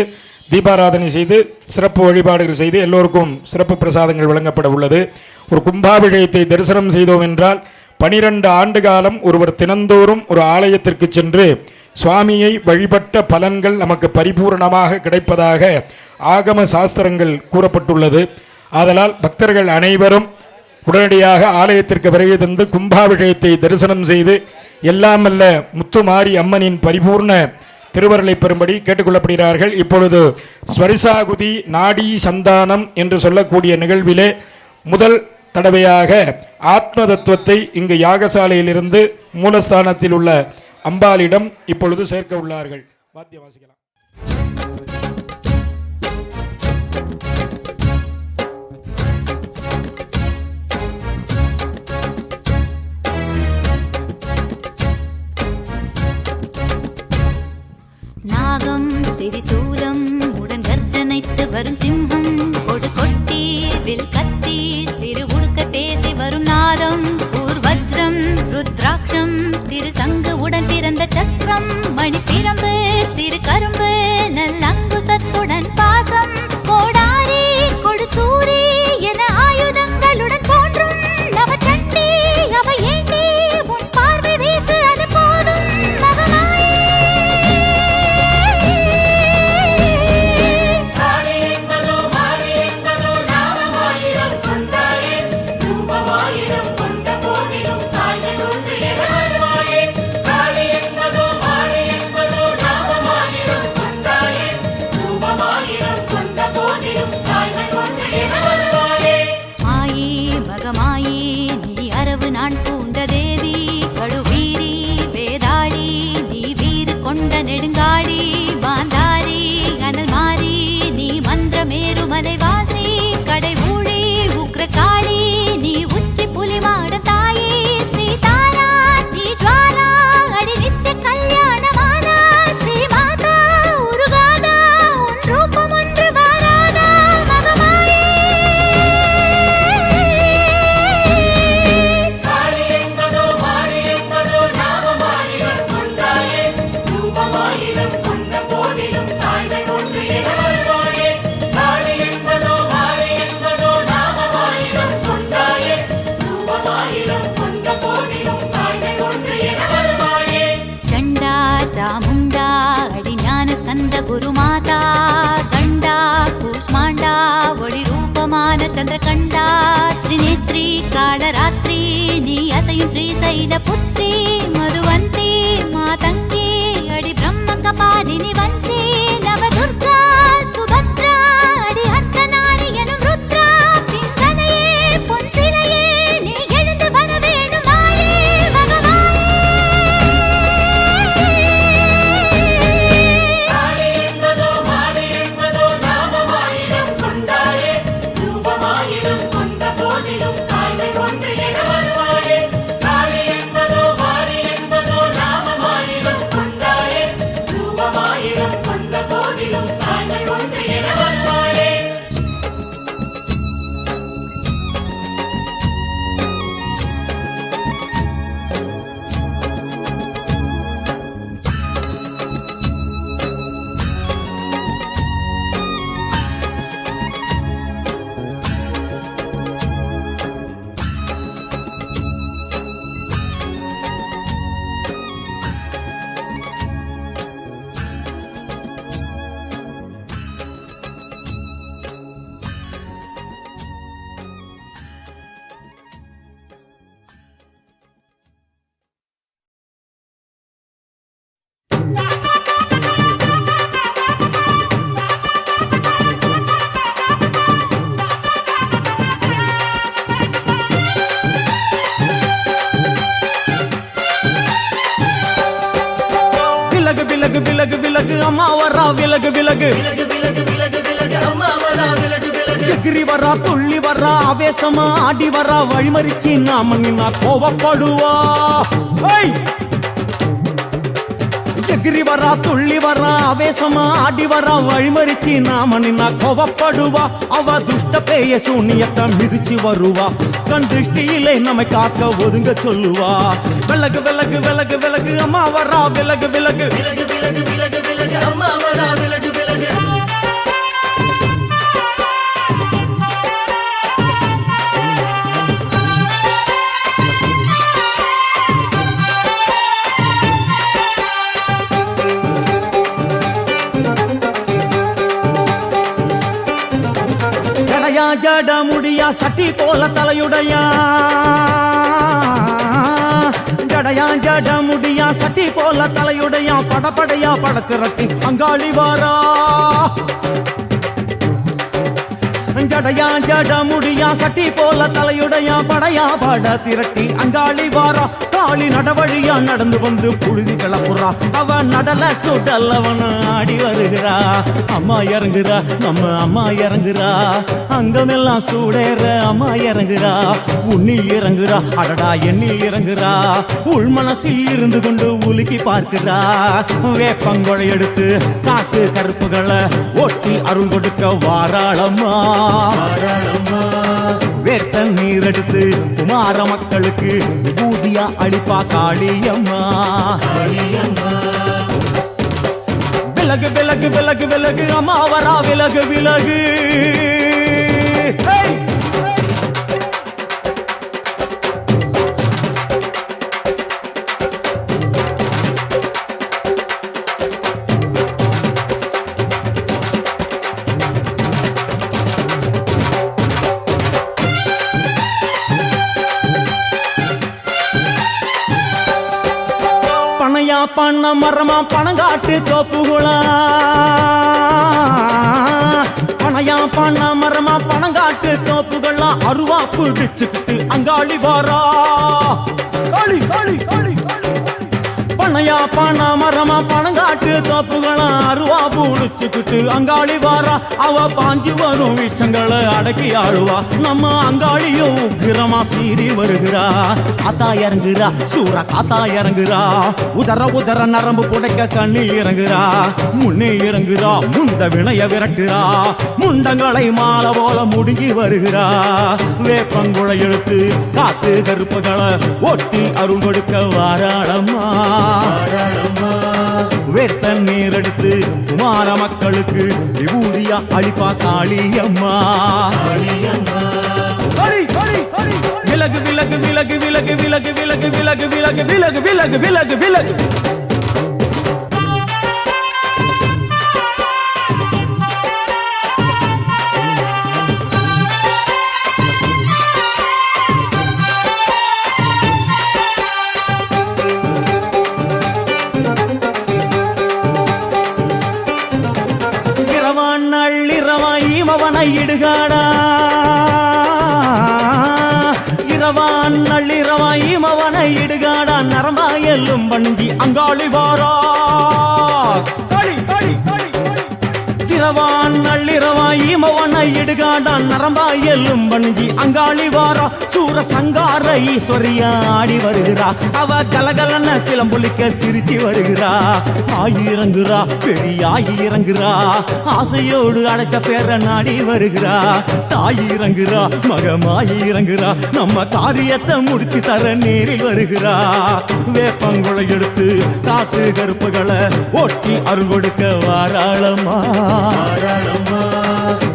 தீபாராதனை செய்து சிறப்பு வழிபாடுகள் செய்து எல்லோருக்கும் சிறப்பு பிரசாதங்கள் வழங்கப்பட உள்ளது. ஒரு கும்பாபிஷேகத்தை தரிசனம் செய்தோம் என்றால் 12 ஆண்டு காலம் ஒருவர் தினந்தோறும் ஒரு ஆலயத்திற்கு சென்று சுவாமியை வழிபட்ட பலன்கள் நமக்கு பரிபூர்ணமாக கிடைப்பதாக ஆகம சாஸ்திரங்கள் கூறப்பட்டுள்ளது. ஆதலால் பக்தர்கள் அனைவரும் உடனடியாக ஆலயத்திற்கு வருகை தந்து கும்பாபிஷேகத்தை தரிசனம் செய்து எல்லாம் அல்ல முத்துமாரி அம்மனின் பரிபூர்ண திருவருளை பெறும்படி கேட்டுக்கொள்ளப்படுகிறார்கள். இப்பொழுது ஸ்வரிசாகுதி நாடி சந்தானம் என்று சொல்லக்கூடிய நிகழ்விலே முதல் தடவையாக ஆத்ம தத்துவத்தை இங்கு யாகசாலையிலிருந்து மூலஸ்தானத்தில் உள்ள அம்பாளிடம் இப்பொழுது சேர்க்க உள்ளார்கள். வாத்தியம் வாசிக்கலாம். நாகம் திரிசூலம் உடன் கர்ஜனைத்து வரும் சிம்மம் கொடு கொட்டி வில் கத்தி சிறு உடுக்க பேசி வரும் நாதம் ஊர்வஜ்ரம் ருத்ராட்சம் திரு சங்கு உடன் பிறந்த சக்கரம் மணி பிரம்பு சிறு கரும்பு நல்லங்குசத்துடன் பாசம் கோடாரி கொடு சூரி என ஆயுதங்களுடன் தோன்றும் நவச்சண்டி அவை ஏண்டி உன் பார்வை வீசு அது போதும் நான் பூண்ட தேவி கடுவீரி வேதாளி நீ வீறு கொண்ட நெடுங்காடி மாந்தாரி அனல் மாறி நீ மந்திரமேரு மலைவாசி கடை ஊழி உக்ர காளி நீ உச்சி புலி மாட தாயே ஸ்ரீ தாரா நீ ஜுவாலா அடி நித்திய கல்யாணமானா ஸ்ரீ மாதா உருகாதா உன் ரூபம் ஒன்று வாராதா மகமாயே चामुंडा अडि ज्ञान स्कंद गुरुमाता गंडा कूष्मांडा वळि रूपमान चंद्रकंडा त्रिनेत्री कालरात्रि नी असयु श्रीशैलपुत्री मधुवंती मातंगी अडि ब्रह्म कपालिनी वंची नवदुर्गा सुभद्रा अडि हर्तनारि एनु रुद्रा पिंगलये पुंसिलये नी எழுந்து வர வேணும் மாயே பகவானே விலகு விலகு விலகு அம்மா வரா விலகு விலகு எகிரி வரா துள்ளி வரா ஆவேசமா ஆடி வரா வழிமறிச்சு நாம நின்னா கோவப்படுவா எகிரி வரா துள்ளி வரா ஆவேசமா ஆடி வரா வழிமறிச்சு நாம நின்னா கோவப்படுவா அவ துஷ்ட பேய சூனியத்தை மிதிச்சு வருவா கண் திருஷ்டியிலே நம்மை காக்க ஒதுங்க சொல்லுவா விலகு விலகு விலகு விலகு அம்மா வரா விலகு விலகு விலகு விலகு விலகு விலகு அம்மா வரா விலகு விலகு ஜட முடியா சட்டி போல தலையுடையா ஜடையா ஜட முடியா சட்டி போல தலையுடையா படப்படையா படத்திரட்டி அங்காளி வாரா ஜடையா ஜட முடியா சட்டி போல தலையுடையா படையா பட திரட்டி அங்காளி வாரா காளி நடவழியா நடந்து வந்து புழுதி கிளப்புறா அவ நடல சுடல் அவன் ஆடி வருகிறா அம்மா இறங்குறா நம்ம அம்மா இறங்குறா அங்கமெல்லாம் சூடேற அம்மா இறங்குறா உன்னில் இறங்குறா அடடா எண்ணில் இறங்குறா உள் மனசில் இருந்து கொண்டு உலுக்கி பார்க்கிறா வேப்பங்கொழை எடுத்து காட்டு கருப்புகளை ஒட்டி அருள் கொடுக்க வாராளம்மா வேட்ட நீர் எடுத்து குமார மக்களுக்கு விபூதியா அளிப்பா காளியம்மா விலகு விலகு விலகு விலகு அம்மா வரா விலகு விலகு பண்ண மரமா பணங்காட்டு தோப்புகளா பணையா பண்ண மரமா பணங்காட்டு தோப்புகளா அருவா பிடிச்சுக்கிட்டு அங்காளி வாரா காளி காளி காளி பணையா பண்ண மரமா பணங்காட்டு தோப்புகளா அருவா பிடிச்சுக்கிட்டு அங்காளி வாரா அவ பாஞ்சு வரும் வீச்சங்களை அடக்கி ஆழுவா நம்ம அங்காளியும் உக்கிரமா சீறி வருகிறா காத்தா இறங்குறா சூற காத்தா இறங்குறா உதர உதர நரம்பு புடைக்க கண்ணில் இறங்குறா முன்னே இறங்குறா முந்த வினைய விரட்டுறா முண்டங்களை மாலை போல முடுங்கி வருகிறா வேப்பங்குழை எடுத்து காத்து கருப்புகளை ஒட்டி அருள் கொடுக்க வாராளம்மா வேட்ட நீர் எடுத்து குமார மக்களுக்கு விபூதியா அளிப்பா காளியம்மா விலகு விலகு விலகு விலகு விலகு விலகு விலகு விலகு விலகு விலகு விலகு விலகு இமவனை இடுகாடா இரவான் நள்ளிரவா இமவனை இடுகாடா நரம்பா எல்லும் வண்டி அங்காளி வாரா களி களி களி இரவான் நள்ளிரவா இமவனை இடுகாடா நரம்பா எல்லும் வண்டி அங்காளி வாரா சூர சங்கார ஈஸ்வரியா ஆடி வருகிறா அவ கலகலன சிலம்புலிக்க சிரிச்சு வருகிறா ஆயிரங்குறா பெரியாயி இறங்குறா ஆசையோடு அடைச்ச பேர நாடி வருகிறா தாய் இறங்குறா மகமாயி இறங்குறா நம்ம காரியத்தை முடிச்சு தர நேரில் வருகிறா வேப்பங்குழை எடுத்து காட்டு கருப்புகளை ஒட்டி அருள் கொடுக்க வாராளம்மா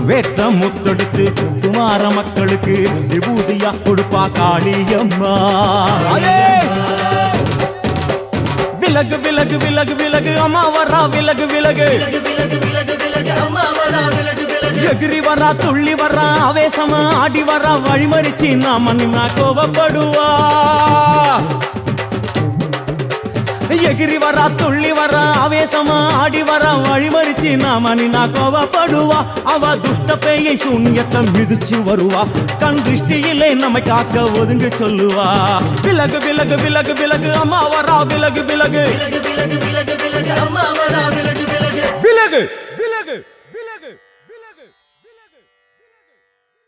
வேட்ட முத்தொடுத்து குமார மக்களுக்கு விபூதியா கொடுப்பா காளியம்மா விலகு விலகு விலகு விலகு அம்மா வரா விலகு விலகு எகிரி வரா துள்ளி வரா ஆவேசமா ஆடி வரா வழிமறிச்சு நாம நின்னா கோவப்படுவா எகிரி வரா துள்ளி வரா ஆவேசமா ஆடி வரா வழிமறிச்சு நாம நின்னா கோவப்படுவா அவ துஷ்ட பேயை சூன்யத்தை மிதிச்சு வருவா கண் திருஷ்டியிலே நம்மை காக்க ஒதுங்க சொல்லுவா விலகு விலகு விலகு விலகு அம்மா வரா விலகு விலகு விலகு விலகு விலகு அம்மா வரா விலகு விலகு விலகு